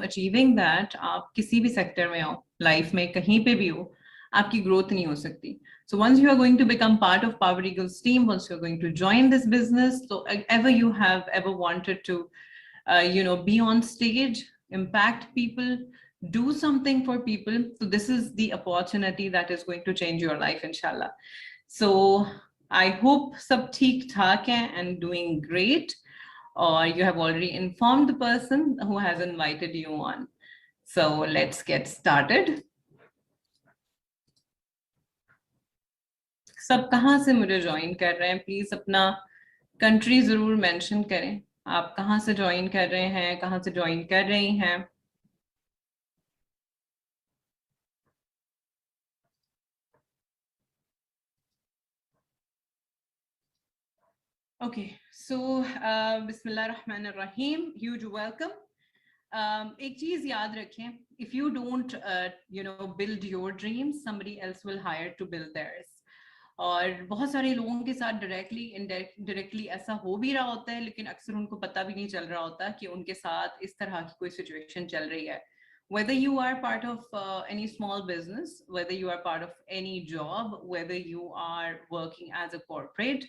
Achieving that आप किसी भी सेक्टर में हो, लाइफ में कहीं पे भी हो, आपकी ग्रोथ नहीं हो सकती. So once you are going to become part of Power Eagles team, once you're going to join this business, so ever you have ever wanted to be on stage, impact people, do something for people, so this is the opportunity that is going to change your life, inshallah. So I hope sab theek thaak hai and doing great, or you have already informed the person who has invited you on. So let's get started. सब कहाँ से मुझे join कर रहे हैं, please अपना country जरूर mention करें. आप कहाँ से ज्वाइन कर रहे हैं, कहाँ से ज्वाइन कर रही हैं. Okay, so Bismillah Rahman Rahim, huge welcome. एक चीज याद रखें, if you don't build your dreams, somebody else will hire to build theirs. और बहुत सारे लोगों के साथ डायरेक्टली इनडायरेक्टली ऐसा हो भी रहा होता है, लेकिन अक्सर उनको पता भी नहीं चल रहा होता कि उनके साथ इस तरह की कोई सिचुएशन चल रही है. Whether you are part of any small business, whether you are part of any job, whether you are working as a corporate,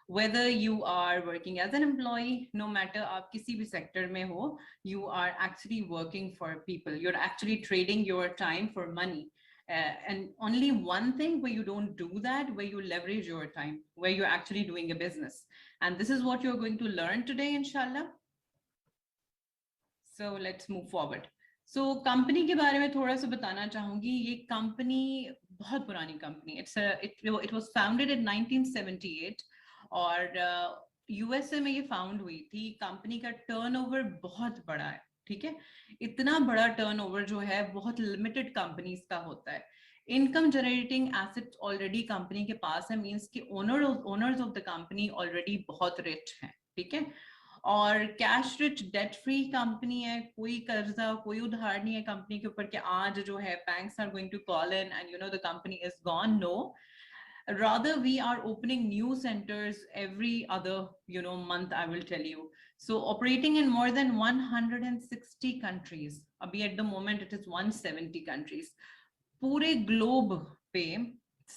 whether you are working as an employee, no matter आप किसी भी sector में हो, you are actually working for people. You're actually trading your time for money. And only one thing where you don't do that, where you leverage your time, where you're actually doing a business. And this is what you're going to learn today, inshallah. So let's move forward. So company के बारे में थोड़ा सा बताना चाहूंगी. ये company बहुत पुरानी company. It was founded in 1978 और USA में ये फाउंड हुई थी. कंपनी का टर्नओवर बहुत बड़ा है, ठीक है. इतना बड़ा टर्नओवर जो है बहुत लिमिटेड कंपनीज का होता है. Income generating assets already company के पास है, मींस कि owners of the company already बहुत रिच हैं, ठीक है. और cash rich debt free company है. कोई कर्जा कोई उधार नहीं है कंपनी के ऊपर कि आज जो है banks are going to call in and the company is gone. No, rather we are opening new centers every other month, I will tell you. So operating in more than 160 countries. Abhi at the moment it is 170 countries. पूरे globe पे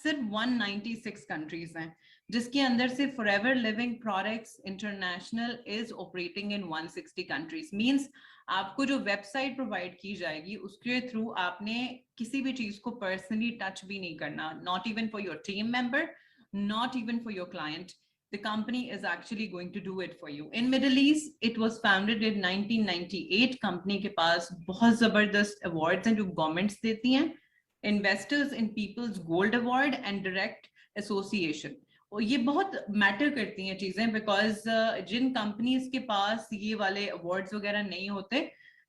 सिर्फ 196 countries हैं जिसके अंदर से forever Living Products international is operating in 160 countries. Means आपको जो website provide की जाएगी उसके थ्रू आपने किसी भी चीज को पर्सनली टच भी नहीं करना. Not even for your team member, not even for your client. The company is actually going to do it for you. In Middle East, it was founded in 1998. Company के पास बहुत जबरदस्त awards हैं जो governments देती हैं. Investors in People's Gold Award and Direct Association. और ये बहुत मैटर करती हैं चीजें, बिकॉज जिन कंपनीज के पास ये वाले अवार्ड्स वगैरह नहीं होते,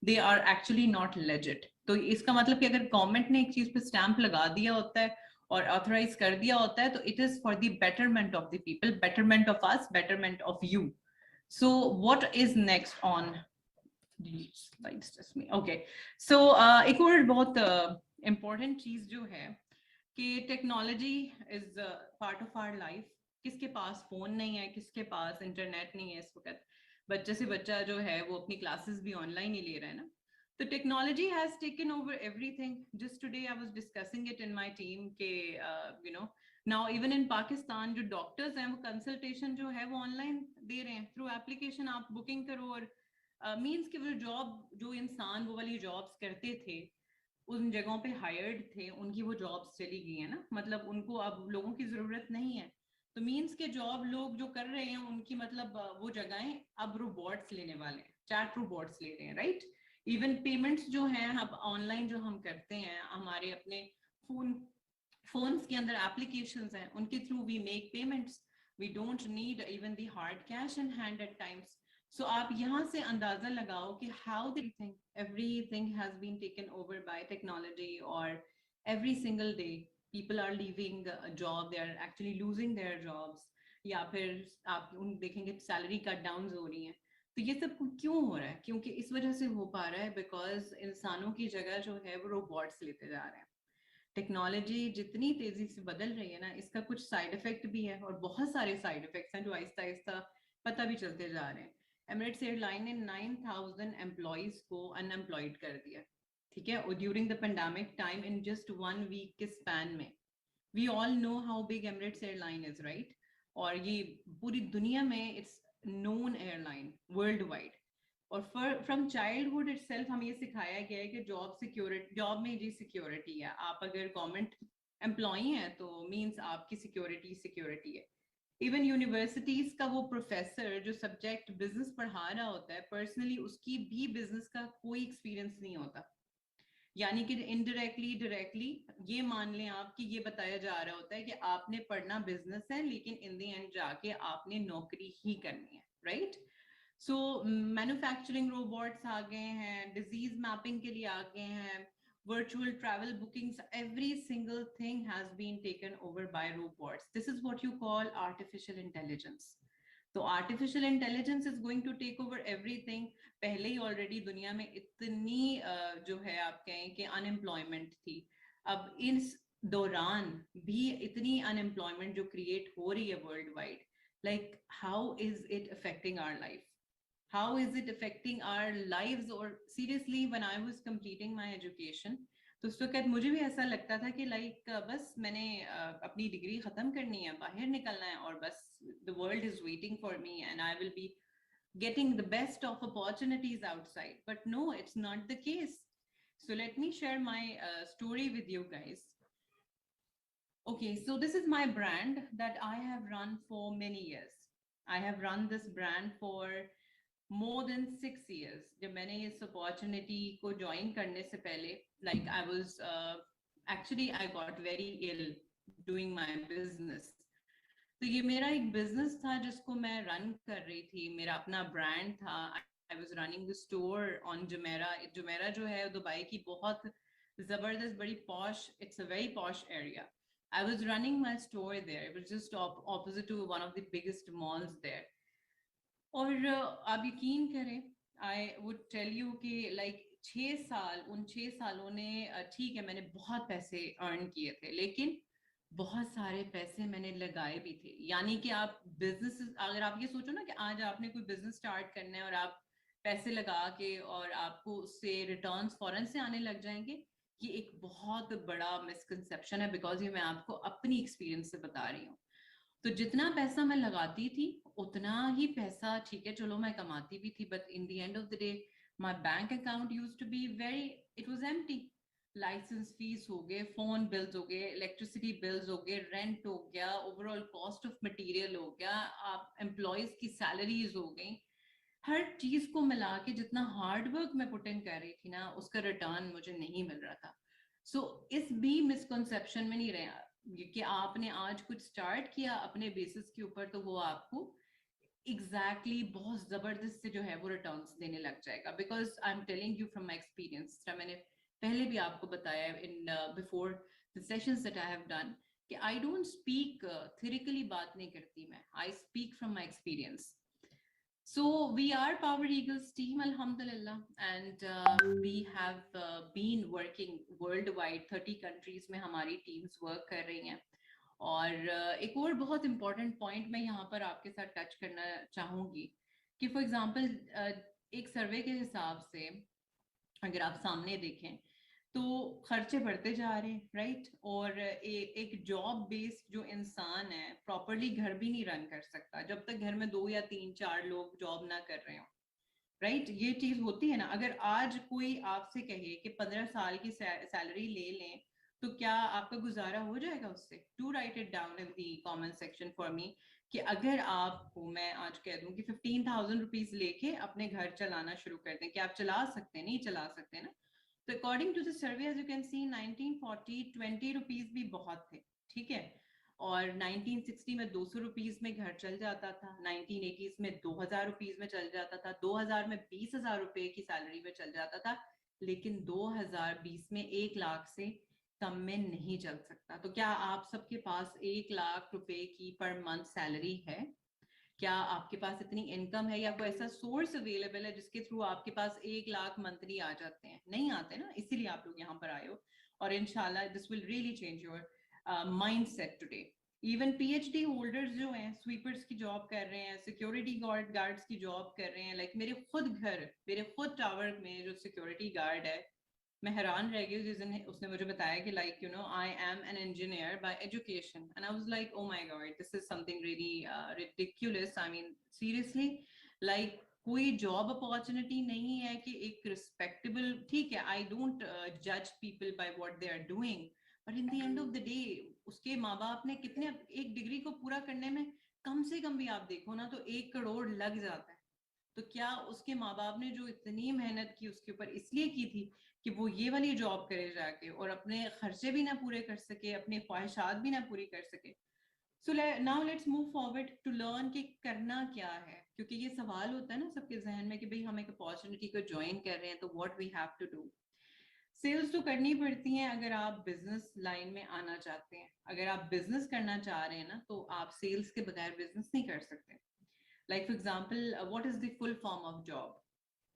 they are actually not legit. तो इसका मतलब कि अगर गवर्नमेंट ने एक चीज पे स्टैंप लगा दिया होता है और ऑथराइज कर दिया होता है, तो it is for the betterment of the people, betterment of us, betterment of you. So what is next on slides just me. Okay, so एक और बहुत इम्पोर्टेंट चीज जो है कि technology is part of our life. किसके पास phone नहीं है, किसके पास इंटरनेट नहीं है. इस वक्त बच्चे से बच्चा जो है वो अपनी क्लासेस भी ऑनलाइन ही ले रहा है ना. तो technology has taken over everything. Just today I was discussing it in my team के नाउ इवन इन पाकिस्तान जो डॉक्टर्स हैं वो कंसल्टेशन जो है वो ऑनलाइन दे रहे हैं थ्रू एप्लीकेशन. आप बुकिंग करो और मींस कि वो जॉब जो इंसान वो वाली जॉब्स करते थे उन जगहों पे हायर्ड थे, उनकी वो जॉब्स चली गई है ना. मतलब उनको अब लोगों की जरूरत नहीं है. तो मींस के जॉब लोग जो कर रहे हैं उनकी मतलब वो जगहें अब रोबोट्स लेने वाले हैं, चैट रोबोट्स ले रहे हैं, राइट. इवन पेमेंट्स जो हैं अब ऑनलाइन जो हम करते हैं, हमारे अपने फोन्स के अंदर एप्लीकेशंस हैं, उनके through we make payments. We don't need even the hard cash in hand at times. So आप यहाँ से अंदाजा लगाओ कि how everything has been taken over by technology, or every single day people are leaving a job, they are actually losing their jobs, या फिर आप उन देखेंगे सैलरी कट डाउन हो रही हैं. तो ये सब क्यों हो रहा है? क्योंकि इस वजह से हो पा रहा है बिकॉज इंसानों की जगह जो है वो रोबोट्स लेते जा रहे हैं. टेक्नोलॉजी जितनी तेजी से बदल रही है ना, इसका कुछ साइड इफेक्ट भी है और बहुत सारे साइड इफेक्ट्स हैं जो आहिस्ता आहिस्ता पता भी चलते जा रहे हैं. एमिरेट्स एयरलाइन ने 9,000 एम्प्लॉयज को अनएम्प्लॉयड कर दिया, ठीक है, और during the pandemic time in just 1 week के स्पैन में। We all know how big Emirates airline is, right? और ये पूरी दुनिया में it's known airline worldwide. और फ्रॉम चाइल्डहुड इटसेल्फ हमें ये सिखाया गया है कि जॉब सिक्योरिटी, जॉब में जी सिक्योरिटी है। आप अगर गवर्नमेंट एम्प्लॉय हैं तो मींस आपकी सिक्योरिटी सिक्योरिटी है। इवन यूनिवर्सिटीज का वो प्रोफेसर जो सब्जेक्ट बिजनेस पढ़ा रहा होता है, पर्सनली उसकी भी बिजनेस का कोई एक्सपीरियंस नहीं होता। यानी कि इनडायरेक्टली डायरेक्टली ये मान लें आप कि ये बताया जा रहा होता है कि आपने पढ़ना बिजनेस है, लेकिन इन द एंड जाके आपने नौकरी ही करनी है, राइट? सो मैन्युफैक्चरिंग रोबोट्स आ गए हैं, डिजीज मैपिंग के लिए आ गए हैं, virtual travel bookings, every single thing has been taken over by robots. This is what you call artificial intelligence. तो artificial intelligence is going to take over everything. पहले ही already दुनिया में इतनी जो है आप कहें कि unemployment थी, अब इस दौरान भी इतनी unemployment जो create हो रही है worldwide, like how is it affecting our life? How is it affecting our lives? Or seriously, when I was completing my education, तो उस वक्त मुझे भी ऐसा लगता था कि लाइक बस मैंने अपनी डिग्री खत्म करनी है, बाहर निकलना है, और बस the world is waiting for me and I will be getting the best of opportunities outside. But no, it's not the case. So let me share my story with you guys. Okay, so this is my brand that I have run for many years. I have run this brand for more than 6 years. जब मैंने इस opportunity को join करने से पहले, like I was actually I got very ill doing my business. तो ये मेरा एक बिजनेस था जिसको मैं रन कर रही थी, मेरा अपना ब्रांड था। I was running the store on Jumeirah. Jumeirah जो है दुबई की बहुत जबरदस्त बड़ी posh, it's a very posh area. I was running my store there. It was just opposite to one of the biggest malls there. और आप यकीन करें, आई वुड टेल यू कि लाइक 6 साल, उन 6 सालों ने ठीक है मैंने बहुत पैसे अर्न किए थे, लेकिन बहुत सारे पैसे मैंने लगाए भी थे। यानी कि आप बिजनेस, अगर आप ये सोचो ना कि आज आपने कोई बिजनेस स्टार्ट करना है और आप पैसे लगा के और आपको उससे रिटर्न्स फौरन से आने लग जाएंगे, ये एक बहुत बड़ा मिसकंसेप्शन है, बिकॉज ये मैं आपको अपनी एक्सपीरियंस से बता रही हूँ। तो जितना पैसा मैं लगाती थी उतना ही पैसा, ठीक है चलो मैं कमाती भी थी, but in the end of the day my bank account used to be very, it was empty. License fees हो गए, फोन बिल्स हो गए, इलेक्ट्रिसिटी बिल्स हो गए, रेंट हो गया, ओवरऑल कॉस्ट ऑफ मटेरियल हो गया, आप एम्प्लॉयज की सैलरीज हो गई, हर चीज को मिला के जितना हार्ड वर्क मैं पुट इन कर रही थी ना, उसका रिटर्न मुझे नहीं मिल रहा था। सो इस भी मिसकंसेप्शन में नहीं रहा कि आपने आज कुछ स्टार्ट किया अपने बेसिस के ऊपर तो वो आपको एग्जैक्टली बहुत जबरदस्त से जो है वो रिटर्न्स देने लग जाएगा। Because I am telling you from my experience, मैंने पहले भी आपको बताया in before the sessions that I have done कि आई डोंट स्पीक थ्योरिकली, बात नहीं करती मैं, I speak from my experience. So we are Power Eagles team, Alhamdulillah, and we have been working worldwide. 30 countries में हमारी teams work कर रही हैं. और एक और बहुत important point मैं यहाँ पर आपके साथ touch करना चाहूँगी कि for example एक survey के हिसाब से अगर आप सामने देखें तो खर्चे बढ़ते जा रहे हैं, राइट? और एक जॉब बेस्ड जो इंसान है प्रॉपरली घर भी नहीं रन कर सकता जब तक घर में 2 या 3-4 लोग जॉब ना कर रहे हो, राइट? ये चीज होती है ना। अगर आज कोई आपसे कहे कि 15 साल की सैलरी ले लें तो क्या आपका गुजारा हो जाएगा उससे? To write it down in the comment section for me कि अगर आपको मैं आज कह दूं कि 15,000 रुपीज लेके अपने घर चलाना शुरू कर दें, कि आप चला सकते हैं? नहीं चला सकते ना। तो according to the survey as you can see 1940 20 rupees भी बहुत थे, ठीक है। और 1960 में 200 रुपीज में घर चल जाता था, 1980s में 2000 रुपीज में चल जाता था, 2000 में 20,000 रुपए की सैलरी में चल जाता था, लेकिन 2020 में 1 लाख से कम में नहीं चल सकता। तो क्या आप सबके पास 1 लाख रुपए की पर मंथ सैलरी है? क्या आपके पास इतनी इनकम है या कोई ऐसा सोर्स अवेलेबल है जिसके थ्रू आपके पास 1 लाख मंथली आ जाते हैं? नहीं आते ना, इसीलिए आप लोग यहाँ पर आए हो। और इंशाल्लाह this will really change your mindset today. Even PhD holders जो हैं स्वीपर्स की जॉब कर रहे हैं, सिक्योरिटी गार्ड्स की जॉब कर रहे हैं। लाइक मेरे खुद टावर में जो सिक्योरिटी गार्ड है, मैं हैरान रह गई जिस दिन उसने मुझे बताया कि like you know I am an engineer by education, and I was like oh my God, this is something really ridiculous. I mean seriously, like कोई जॉब अपॉर्चुनिटी नहीं है कि एक रिस्पेक्टेबल, ठीक है, आई डोंट जज people by what they are doing, but in the end of the day उसके माँ बाप ने कितने, एक डिग्री को पूरा करने में कम से कम भी आप देखो ना तो 1 करोड़ लग जाता है। तो क्या उसके माँ बाप ने जो इतनी मेहनत की उसके ऊपर इसलिए की थी कि वो ये वाली जॉब करे जाके और अपने खर्चे भी ना पूरे कर सके, अपने ख्वाहिशात भी ना पूरी कर सके। So now let's move forward to learn कि करना क्या है, क्योंकि ये सवाल होता है ना सबके जहन में कि भाई हम एक अपॉर्चुनिटी को ज्वाइन कर रहे हैं तो what we have to do. Sales तो करनी पड़ती है अगर आप बिजनेस लाइन में आना चाहते हैं। अगर आप बिजनेस करना चाह रहे हैं ना तो आप सेल्स के बगैर बिजनेस नहीं कर सकते। Like for example, what is the full form of job?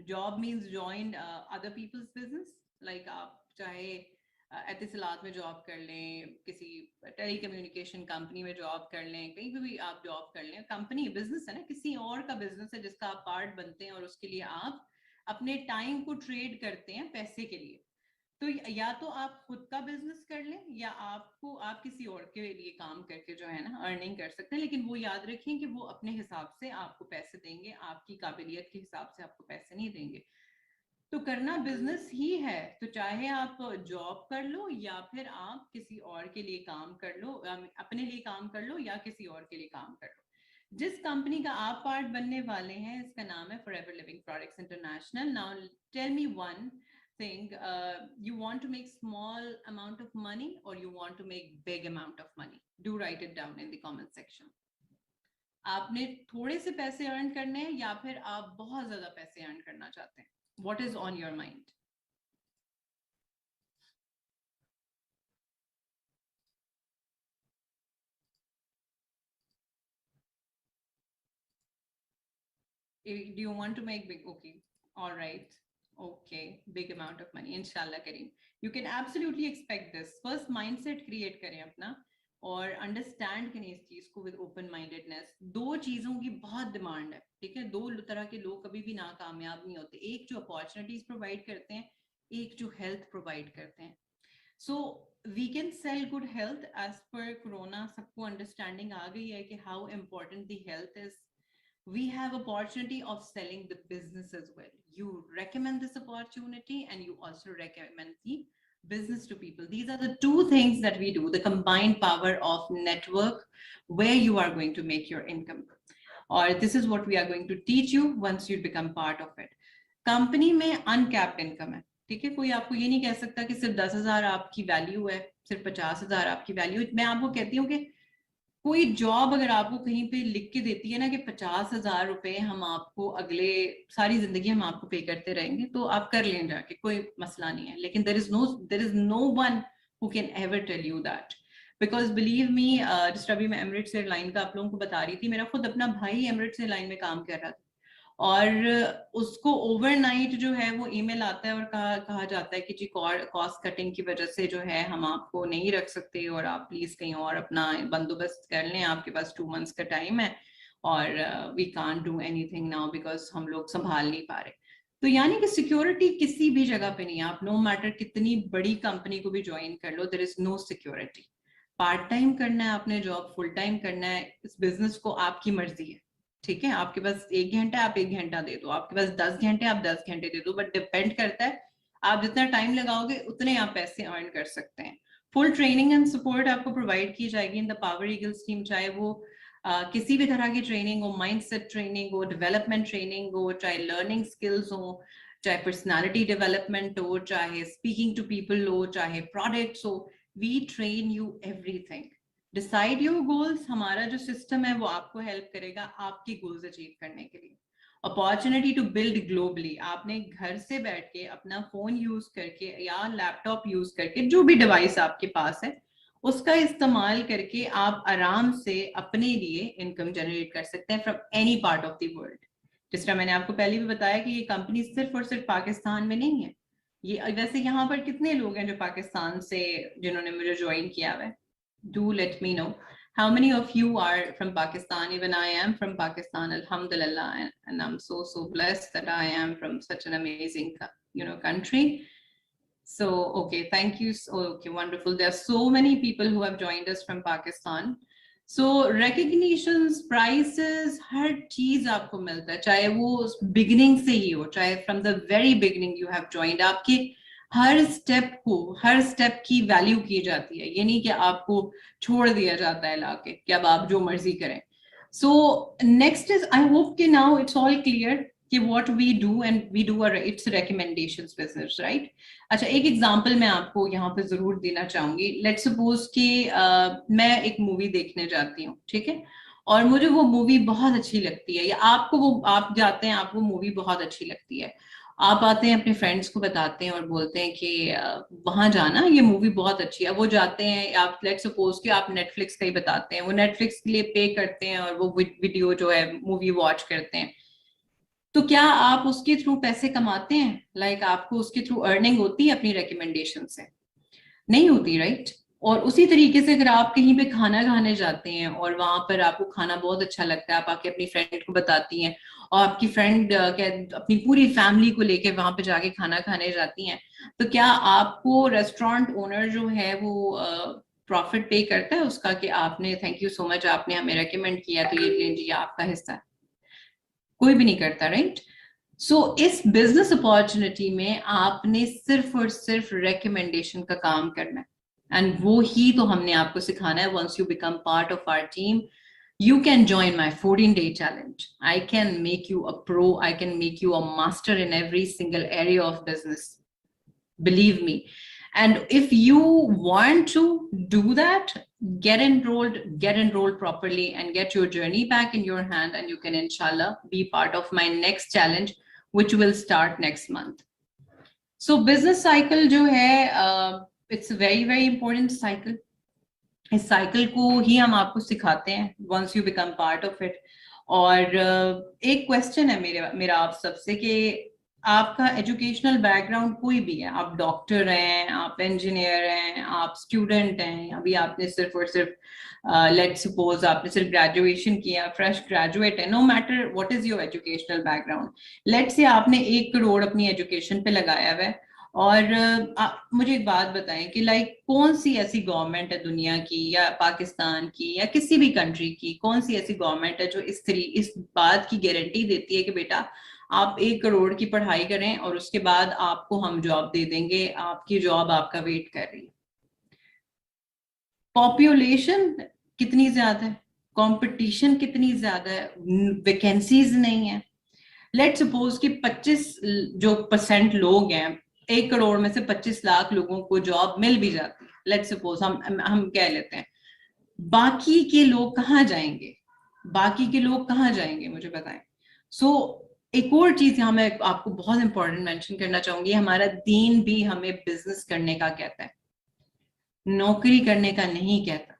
Job means join other people's business. Like आप चाहे एतिसलात में जॉब कर लें, किसी टेली कम्युनिकेशन कंपनी में जॉब कर लें, कहीं भी आप जॉब कर लें, कंपनी बिजनेस है ना, किसी और का बिजनेस है जिसका आप पार्ट बनते हैं और उसके लिए आप अपने टाइम को ट्रेड करते हैं पैसे के लिए। तो या तो आप खुद का बिजनेस कर लें या आप किसी और के लिए काम करके जो है ना अर्निंग कर सकते हैं, लेकिन वो याद रखें कि वो अपने हिसाब से आपको पैसे देंगे, आपकी काबिलियत के हिसाब से आपको पैसे नहीं देंगे। तो करना बिजनेस ही है, तो चाहे आप जॉब कर लो या फिर आप किसी और के लिए काम कर लो, अपने लिए काम कर लो या किसी और के लिए काम कर लो। जिस कंपनी का आप पार्ट बनने वाले हैं इसका नाम है Forever Living Products International. Now tell me one thing, you want to make small amount of money or you want to make big amount of money? Do write it down in the comment section. आपने थोड़े से पैसे earn करने हैं या फिर आप बहुत ज्यादा पैसे अर्न करना चाहते हैं? What is on your mind? Do you want to make big? Okay, all right. Okay, big amount of money, inshallah Kareem. You can absolutely expect this. First mindset create करें अपना और अंडरस्टैंड करें इस चीज को विद ओपन माइंडेडनेस। दो चीजों की बहुत डिमांड है, ठीक है? दो तरह के लोग कभी भी नाकामयाब नहीं होते, एक जो अपॉर्चुनिटीज प्रोवाइड करते हैं, एक जो हेल्थ प्रोवाइड करते हैं। So we can sell good health as पर कोरोना, सबको अंडरस्टैंडिंग आ गई है कि how important the health is. We have opportunity of selling the business as well. You recommend this opportunity and you also recommend the business to people. These are the two things that we do, the combined power of network where you are going to make your income. Or this is what we are going to teach you once you become part of it. Company में uncapped income है, ठीक है? कोई आपको ये नहीं कह सकता कि सिर्फ 10,000 आपकी वैल्यू है, सिर्फ 50,000 आपकी वैल्यू। मैं आपको कहती हूँ कि कोई जॉब अगर आपको कहीं पे लिख के देती है ना कि 50,000 रुपए हम आपको अगले सारी जिंदगी हम आपको पे करते रहेंगे, तो आप कर लें जाके, कोई मसला नहीं है। लेकिन there is no one who can ever tell you that, because believe me, जिस अभी मैं एमिरेट्स एयरलाइन का आप लोगों को बता रही थी, मेरा खुद अपना भाई एमिरेट्स एयरलाइन में काम कर रहा था और उसको ओवरनाइट जो है वो ईमेल आता है और कहा जाता है कि जी कॉस्ट कटिंग की वजह से जो है हम आपको नहीं रख सकते और आप प्लीज कहीं और अपना बंदोबस्त कर लें, आपके पास 2 months का टाइम है और we can't do anything now because हम लोग संभाल नहीं पा रहे। तो यानी कि सिक्योरिटी किसी भी जगह पे नहीं है। आप नो मैटर कितनी बड़ी कंपनी को भी ज्वाइन कर लो, there is no security. Part time करना है आपने जॉब, फुल टाइम करना है इस बिजनेस को, आपकी मर्जी है, ठीक है? आपके पास 1 घंटा, आप 1 घंटा दे दो, आपके पास 10 घंटे, आप 10 घंटे दे दो, बट डिपेंड करता है आप जितना टाइम लगाओगे उतने आप पैसे अर्न कर सकते हैं। फुल ट्रेनिंग एंड सपोर्ट आपको प्रोवाइड की जाएगी in the power Eagles team, चाहे वो किसी भी तरह की ट्रेनिंग हो, माइंडसेट ट्रेनिंग हो, डेवलपमेंट ट्रेनिंग हो, चाहे लर्निंग स्किल्स हो, चाहे पर्सनालिटी डेवलपमेंट हो, चाहे स्पीकिंग टू पीपल हो, चाहे प्रोडक्ट्स हो, we train you everything. Decide your goals, हमारा जो सिस्टम है वो आपको हेल्प करेगा आपकी गोल्स अचीव करने के लिए। अपॉर्चुनिटी टू बिल्ड ग्लोबली, आपने घर से बैठ के अपना फोन यूज करके या लैपटॉप यूज करके, जो भी डिवाइस आपके पास है उसका इस्तेमाल करके आप आराम से अपने लिए इनकम जनरेट कर सकते हैं from any part of the world. जिस तरह मैंने आपको पहले भी बताया कि ये कंपनी सिर्फ और सिर्फ पाकिस्तान में नहीं है। ये वैसे यहाँ पर कितने लोग हैं जो पाकिस्तान से जिन्होंने मुझे ज्वाइन किया हुआ है? Do let me know. How many of you are from Pakistan? Even I am from Pakistan, Alhamdulillah, and I'm so blessed that I am from such an amazing, country. So, okay, thank you. So, okay, wonderful. There are so many people who have joined us from Pakistan. So, recognitions, prices, हर चीज आपको मिलता है, चाहे वो beginning से ही हो, चाहे from the very beginning you have joined, आपके हर स्टेप की वैल्यू की जाती है। ये नहीं कि आपको छोड़ दिया जाता है लाके कि अब आप जो मर्जी करें। So next is, I hope कि नाउ इट्स ऑल क्लियर कि what we do, and we do it's recommendations business, right? अच्छा, एक एग्जांपल मैं आपको यहाँ पे जरूर देना चाहूंगी। लेट्स सपोज कि मैं एक मूवी देखने जाती हूँ, ठीक है, और मुझे वो मूवी बहुत अच्छी लगती है, या आपको वो, आप जाते हैं, आपको मूवी बहुत अच्छी लगती है, आप आते हैं अपने फ्रेंड्स को बताते हैं और बोलते हैं कि वहां जाना, ये मूवी बहुत अच्छी है। वो जाते हैं, आप लेट्स सपोज कि आप नेटफ्लिक्स का ही बताते हैं, वो नेटफ्लिक्स के लिए पे करते हैं और वो वीडियो जो है मूवी वॉच करते हैं। तो क्या आप उसके थ्रू पैसे कमाते हैं? लाइक आपको उसके थ्रू अर्निंग होती है अपनी रिकमेंडेशन से? नहीं होती, राइट? और उसी तरीके से अगर आप कहीं पे खाना खाने जाते हैं और वहां पर आपको खाना बहुत अच्छा लगता है, आप आके अपनी फ्रेंड को बताती हैं और आपकी फ्रेंड अपनी पूरी फैमिली को लेके वहां पे जाके खाना खाने जाती हैं, तो क्या आपको रेस्टोरेंट ओनर जो है वो प्रॉफिट पे करता है उसका कि आपने, थैंक यू सो मच, आपने हमें रेकमेंड किया तो ये लीजिए आपका हिस्सा? कोई भी नहीं करता, राइट? सो इस बिजनेस अपॉर्चुनिटी में आपने सिर्फ और सिर्फ रिकमेंडेशन का काम करना है, एंड वो ही तो हमने आपको सिखाना है। Once you become part of our team, you can join my 14-day challenge. I can make you a pro. I can make you a master in every single area of business. Believe me. And if you want to do that, get enrolled properly and get your journey back in your hand, and you can inshallah be part of my next challenge, which will start next month. So business cycle जो है, it's a very important cycle. इस cycle को ही हम आपको सिखाते हैं once you become part of it. और एक क्वेश्चन है मेरा आप सबसे कि आपका एजुकेशनल बैकग्राउंड कोई भी है, आप डॉक्टर हैं, आप इंजीनियर हैं, आप स्टूडेंट हैं, अभी आपने सिर्फ और सिर्फ लेट्स सपोज आपने सिर्फ ग्रेजुएशन किया, फ्रेश ग्रेजुएट है, no matter what is your educational background, let's say आपने 1 करोड़ अपनी एजुकेशन पे लगाया हुआ है, और मुझे एक बात बताएं कि लाइक कौन सी ऐसी गवर्नमेंट है दुनिया की या पाकिस्तान की या किसी भी कंट्री की, कौन सी ऐसी गवर्नमेंट है जो इस बात की गारंटी देती है कि बेटा आप 1 करोड़ की पढ़ाई करें और उसके बाद आपको हम जॉब दे देंगे, आपकी जॉब आपका वेट कर रही है? पॉपुलेशन कितनी ज्यादा है, कंपटीशन कितनी ज्यादा है, वैकेंसीज नहीं है। लेट सपोज कि 25% लोग हैं, 1 करोड़ में से 25 लाख लोगों को जॉब मिल भी जाती है, लेट सपोज हम कह लेते हैं, बाकी के लोग कहाँ जाएंगे? बाकी के लोग कहाँ जाएंगे, मुझे बताएं। सो एक और चीज यहाँ मैं आपको बहुत इंपॉर्टेंट मेंशन करना चाहूंगी, हमारा दीन भी हमें बिजनेस करने का कहता है, नौकरी करने का नहीं कहता।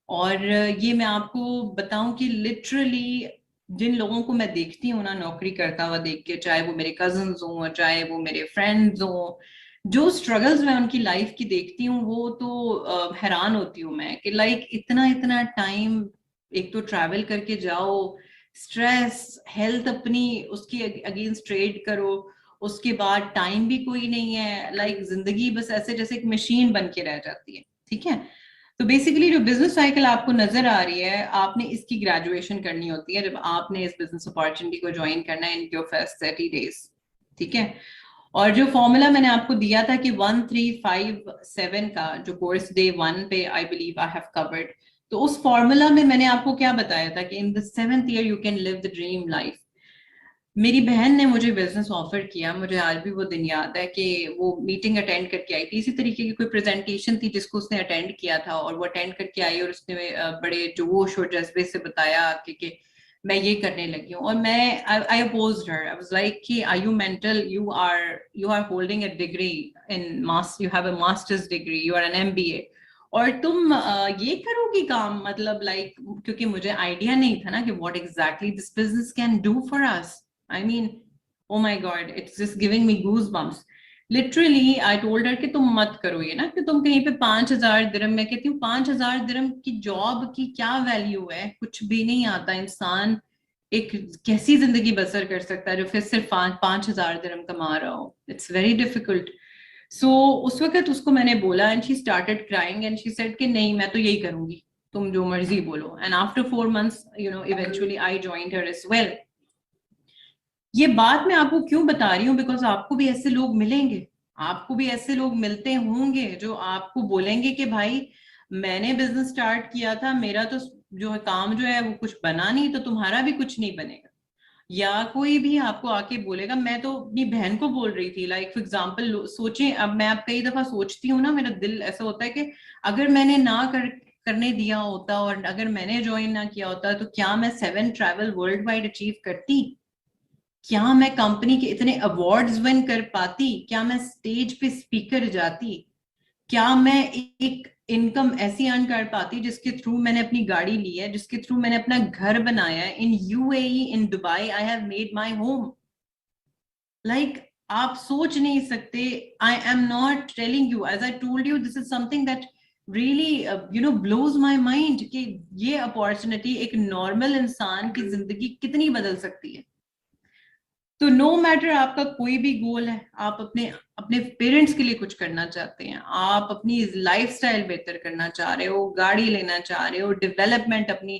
और ये मैं आपको बताऊं कि लिटरली जिन लोगों को मैं देखती हूँ ना नौकरी करता हुआ देख के, चाहे वो मेरे कजन्स हों, चाहे वो मेरे फ्रेंड्स हों, जो स्ट्रगल्स मैं उनकी लाइफ की देखती हूँ, वो तो हैरान होती हूँ मैं कि लाइक इतना इतना टाइम, एक तो ट्रैवल करके जाओ, स्ट्रेस, हेल्थ अपनी उसके अगेंस्ट ट्रेड करो, उसके बाद टाइम भी कोई नहीं है, लाइक जिंदगी बस ऐसे जैसे एक मशीन बन के रह जाती है, ठीक है? तो बेसिकली जो बिजनेस साइकिल आपको नजर आ रही है, आपने इसकी ग्रेजुएशन करनी होती है जब आपने इस बिजनेस अपॉर्चुनिटी को ज्वाइन करना है इन योर फर्स्ट 30 डेज, ठीक है? और जो फॉर्मूला मैंने आपको दिया था कि 1357 का जो कोर्स डे 1 पे I believe I have covered, तो उस फॉर्मूला में मैंने आपको क्या बताया था कि in the 7th year you can live the dream life. मेरी बहन ने मुझे बिजनेस ऑफर किया, मुझे आज भी वो दिन याद है कि वो मीटिंग अटेंड करके आई थी, इसी तरीके की कोई प्रेजेंटेशन थी जिसको उसने अटेंड किया था, और वो अटेंड करके आई और उसने बड़े जोश और जज्बे से बताया कि मैं ये करने लगी हूँ। और मैं I opposed her, I was like कि are you mental, you are holding a degree in you have a masters degree, you are an MBA, और तुम ये करोगी काम, मतलब लाइक क्योंकि मुझे आइडिया नहीं था ना कि what exactly this business can do for us. I mean, oh my God, it's just giving me goosebumps. Literally I told her कि तुम मत करो ये ना, कि तुम कहीं पे 5,000 दिरहम, मैं कहती हूँ 5,000 दिरहम की जॉब की क्या वैल्यू है, कुछ भी नहीं आता। इंसान एक कैसी जिंदगी बसर कर सकता है जो फिर सिर्फ 5,000 दिरहम कमा रहा हो? It's very difficult. सो उस वक्त उसको मैंने बोला and she started crying and she said कि नहीं मैं तो यही करूंगी, तुम जो मर्जी बोलो। And after 4 months eventually I joined her as well. ये बात मैं आपको क्यों बता रही हूँ, बिकॉज आपको भी ऐसे लोग मिलेंगे, आपको भी ऐसे लोग मिलते होंगे जो आपको बोलेंगे कि भाई मैंने बिजनेस स्टार्ट किया था, मेरा तो जो है काम जो है वो कुछ बना नहीं, तो तुम्हारा भी कुछ नहीं बनेगा। या कोई भी आपको आके बोलेगा, मैं तो अपनी बहन को बोल रही थी, लाइक फॉर एग्जाम्पल सोचें, अब मैं अब कई दफा सोचती हूँ ना, मेरा दिल ऐसा होता है कि अगर मैंने ना करने दिया होता और अगर मैंने ज्वाइन ना किया होता, तो क्या मैं 7 ट्रैवल वर्ल्ड वाइड अचीव करती? क्या मैं कंपनी के इतने अवार्ड्स विन कर पाती? क्या मैं स्टेज पे स्पीकर जाती? क्या मैं एक इनकम ऐसी अर्न कर पाती जिसके थ्रू मैंने अपनी गाड़ी ली है, जिसके थ्रू मैंने अपना घर बनाया है in UAE, in Dubai, I have made my home. Like आप सोच नहीं सकते। I am not telling you, as I told you, this is something that really blows my mind कि ये अपॉर्चुनिटी एक नॉर्मल इंसान की जिंदगी कितनी बदल सकती है। तो नो मैटर आपका कोई भी गोल है, आप अपने अपने पेरेंट्स के लिए कुछ करना चाहते हैं, आप अपनी लाइफस्टाइल बेहतर करना चाह रहे हो, गाड़ी लेना चाह रहे हो, डेवलपमेंट अपनी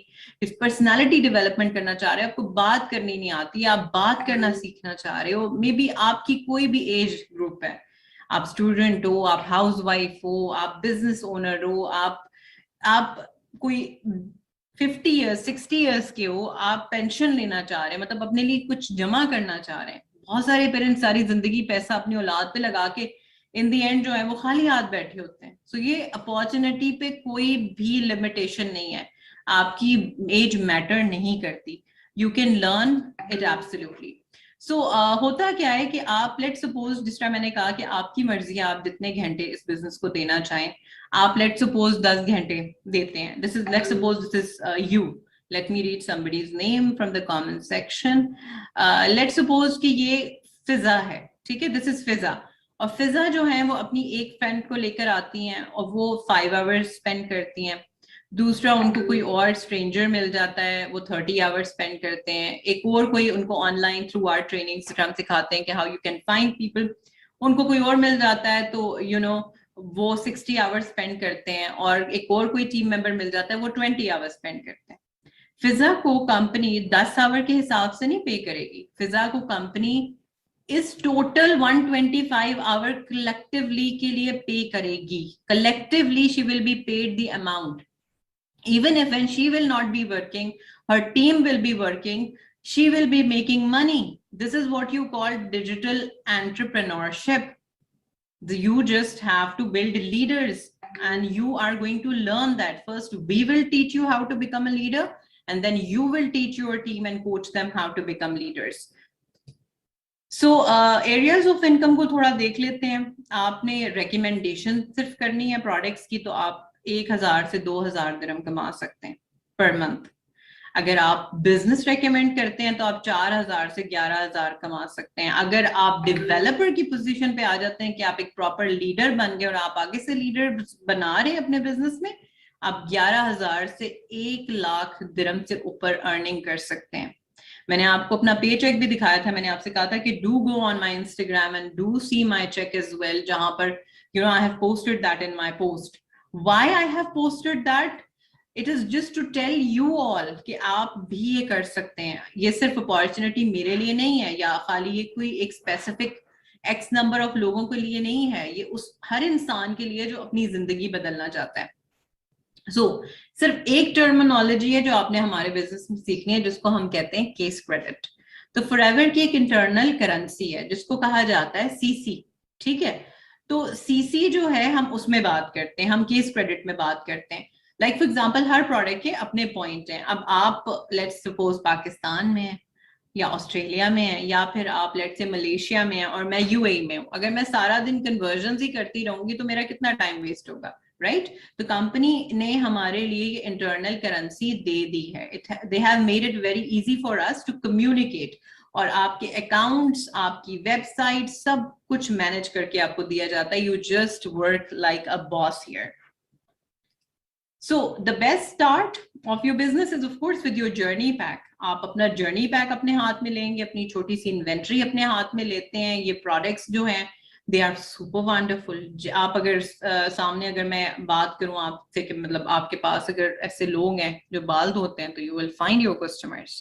पर्सनालिटी डेवलपमेंट करना चाह रहे हो, आपको बात करनी नहीं आती, आप बात करना सीखना चाह रहे हो, मे बी आपकी कोई भी एज ग्रुप है, आप स्टूडेंट हो, आप हाउस वाइफ हो, आप बिजनेस ओनर हो, आप कोई 50 ईयर्स 60 ईयर्स के हो, आप पेंशन लेना चाह रहे हैं, मतलब अपने लिए कुछ जमा करना चाह रहे हैं। बहुत सारे पेरेंट्स सारी जिंदगी पैसा अपनी औलाद पे लगा के इन दी एंड जो है वो खाली हाथ बैठे होते हैं। सो ये अपॉर्चुनिटी पे कोई भी लिमिटेशन नहीं है, आपकी एज मैटर नहीं करती, you can learn it absolutely. So होता क्या है कि आप लेट सपोज, जिस तरह मैंने कहा कि आपकी मर्जी है आप जितने घंटे इस बिजनेस को देना चाहें, आप लेट सपोज 10 घंटे देते हैं, this is let suppose this is you, let me read somebody's name from the comment section. Late suppose कि ये फिजा है, ठीक है, दिस इज फिजा। और फिजा जो है वो अपनी एक फ्रेंड को लेकर आती हैं और वो 5 आवर्स स्पेंड करती हैं। दूसरा उनको कोई और स्ट्रेंजर मिल जाता है, वो 30 आवर्स स्पेंड करते हैं। एक और कोई उनको ऑनलाइन थ्रू आर ट्रेनिंग सिखाते हैं कि how you can find people, उनको कोई और मिल जाता है तो वो 60 आवर्स स्पेंड करते हैं। और एक और कोई टीम मेंबर मिल जाता है, वो 20 आवर्स स्पेंड करते हैं। फिजा को कंपनी 10 आवर के हिसाब से नहीं पे करेगी, फिजा को कंपनी इस टोटल 125 आवर कलेक्टिवली के लिए पे करेगी। Collectively she will be paid the amount, even if when she will not be working, her team will be working, she will be making money. This is what you call digital entrepreneurship. You just have to build leaders and you are going to learn that. First we will teach you how to become a leader and then you will teach your team and coach them how to become leaders. So areas of income को थोड़ा देख लेते हैं। आपने recommendation सिर्फ करनी है products की, तो आप 1,000 से 2,000 दिरहम कमा सकते हैं पर मंथ। अगर आप बिजनेस रेकमेंड करते हैं तो आप 4,000 से 11,000 कमा सकते हैं। अगर आप डेवलपर की पोजीशन पे आ जाते हैं कि आप एक प्रॉपर लीडर बन गए और आप आगे से लीडर बना रहे हैं अपने बिजनेस में, आप 11,000 से 1,00,000 दिरहम से ऊपर अर्निंग कर सकते हैं। मैंने आपको अपना पे चेक भी दिखाया था, मैंने आपसे कहा था कि do go on my Instagram and do see my check as well, जहां पर I have posted that in my post. Why I have posted that? It is just to tell you all कि आप भी ये कर सकते हैं। ये सिर्फ अपॉर्चुनिटी मेरे लिए नहीं है या खाली ये कोई एक स्पेसिफिक एक्स नंबर ऑफ लोगों के लिए नहीं है, ये उस हर इंसान के लिए जो अपनी जिंदगी बदलना चाहता है। सिर्फ एक टर्मिनोलॉजी है जो आपने हमारे बिजनेस में सीखनी है, जिसको हम कहते हैं केस क्रेडिट। तो फॉरएवर की एक इंटरनल करेंसी है जिसको कहा जाता है सीसी, ठीक है। तो सीसी जो है हम उसमें बात करते हैं, हम केस क्रेडिट में बात करते हैं। Like for example her product के अपने पॉइंट हैं। अब आप लेट्स सपोज पाकिस्तान में है या ऑस्ट्रेलिया में है या फिर आप लेट्स से मलेशिया में है और मैं यूएई में हूँ, अगर मैं सारा दिन कन्वर्जन ही करती रहूंगी तो मेरा कितना टाइम वेस्ट होगा, राइट? तो कंपनी ने हमारे लिए ये इंटरनल करेंसी दे दी है। They have made it very easy for us to communicate. और आपके अकाउंट्स, आपकी वेबसाइट, सब कुछ मैनेज करके आपको दिया जाता है. You just work like a boss here. So the best start of your business is of course with your journey pack. आप अपना journey pack अपने हाथ में लेंगे, अपनी छोटी सी इन्वेंट्री अपने हाथ में लेते हैं. ये प्रोडक्ट्स जो हैं दे आर सुपर वंडरफुल. आप अगर सामने अगर मैं बात करूं आपसे कि मतलब आपके पास अगर ऐसे लोग हैं जो बाल धोते हैं तो you will find your customers.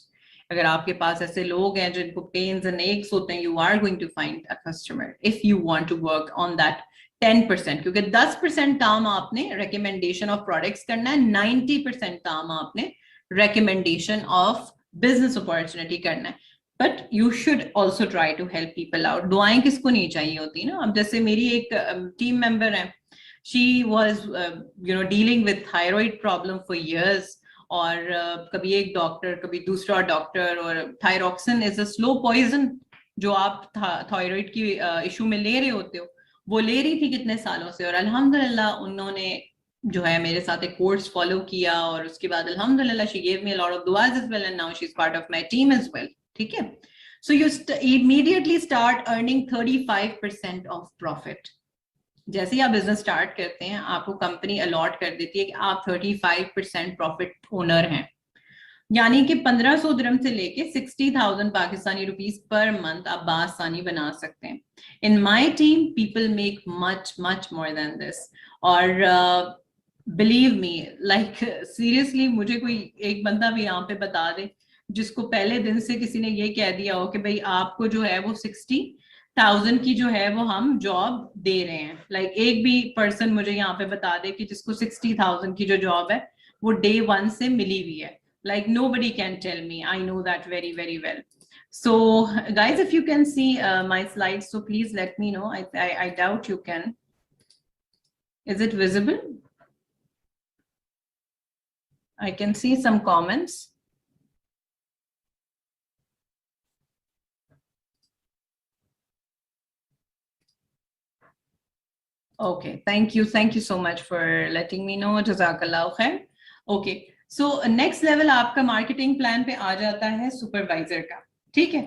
अगर आपके पास ऐसे लोग हैं जिनको पेन्स एंड एक्स होते हैं, you are going to find a customer if you want to work on that 10%. क्योंकि 10% काम आपने रिकमेंडेशन ऑफ प्रोडक्ट्स करना है, 90% काम आपने रिकमेंडेशन ऑफ बिजनेस अपॉर्चुनिटी करना है. But you should also try to help people out. दुआएं किसको नहीं चाहिए होती ना. अब जैसे मेरी एक टीम मेंबर है, she was dealing with thyroid problem for years. और कभी एक डॉक्टर कभी दूसरा डॉक्टर. और thyroxine is a slow poison जो आप थायराइड की इशू में ले रहे होते हो, वो ले रही थी कितने सालों से. और अल्हम्दुलिल्लाह उन्होंने जो है मेरे साथ एक कोर्स फॉलो किया और उसके बाद अल्हम्दुलिल्लाह she gave me a lot of दुआज as well and now she is part of my team as well. ठीक है. So you immediately start earning 35% of profit. जैसे ही आप बिजनेस स्टार्ट करते हैं आपको कंपनी अलॉट कर देती है कि आप 35% प्रॉफिट ओनर हैं. यानी कि 1500 दिरहम से लेके 60,000 पाकिस्तानी रुपीस पर मंथ आप बासानी बना सकते हैं. In my team people make much much more than this. और बिलीव मी लाइक सीरियसली मुझे कोई एक बंदा भी यहाँ पे बता दे जिसको पहले दिन से किसी ने ये कह दिया हो कि भाई आपको जो है वो 60,000 की जो है वो हम जॉब दे रहे हैं. लाइक एक भी पर्सन मुझे यहाँ पे बता दे कि जिसको 60,000 की जो जॉब है वो डे 1 से मिली हुई है. Like nobody can tell me. I know that very, very well. So guys, if you can see my slides, so please let me know. I doubt you can. Is it visible? I can see some comments. Okay, thank you. Thank you so much for letting me know. Jazakallah khair. Okay, so next level आपका marketing plan पे आ जाता है supervisor का. ठीक है.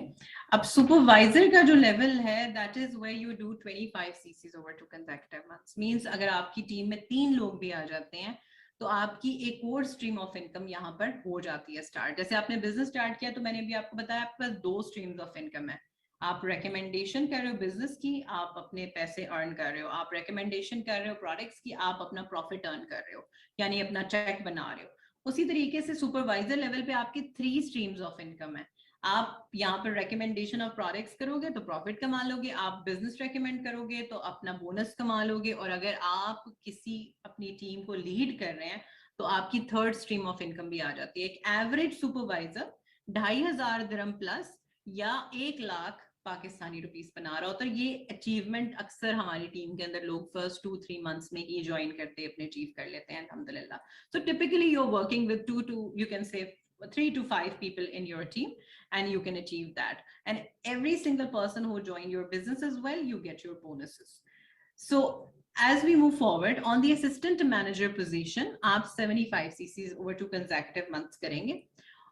अब supervisor का जो लेवल है that is where you do 25 CCs over 2 consecutive months. Means अगर आपकी टीम में 3 लोग भी आ जाते हैं तो आपकी एक और स्ट्रीम ऑफ इनकम यहाँ पर हो जाती है स्टार्ट. जैसे आपने बिजनेस स्टार्ट किया तो मैंने भी आपको बताया आपके पास 2 स्ट्रीम्स ऑफ इनकम है. आप रिकमेंडेशन कर रहे हो बिजनेस की, आप अपने पैसे अर्न कर रहे हो. आप रिकमेंडेशन कर रहे हो प्रोडक्ट्स की, आप अपना प्रॉफिट अर्न कर रहे हो यानी अपना चेक बना रहे हो. उसी तरीके से सुपरवाइजर लेवल पे आपकी 3 स्ट्रीम्स ऑफ इनकम है. आप यहाँ पर रिकमेंडेशन ऑफ प्रोडक्ट्स करोगे तो प्रॉफिट कमा लोगे. आप बिजनेस रेकमेंड करोगे तो अपना बोनस कमा लोगे. और अगर आप किसी अपनी टीम को लीड कर रहे हैं तो आपकी 3rd स्ट्रीम ऑफ इनकम भी आ जाती है. एक एवरेज सुपरवाइजर 2,500 दिरहम प्लस या 1 लाख पाकिस्तानी रुपीस बना रहा होता है. ये अचीवमेंट अक्सर हमारी टीम के अंदर लोग फर्स्ट 2-3 मंथ्स में ही ज्वाइन करते अपने अचीव कर लेते हैं अल्हम्दुलिल्लाह. So typically you are working with 2 to you can say 3 to 5 people in your team and you can achieve that. And every single person who joined your business as well, you get your bonuses. So as we move forward on the assistant manager position, aap 75 cc's over 2 consecutive months karenge.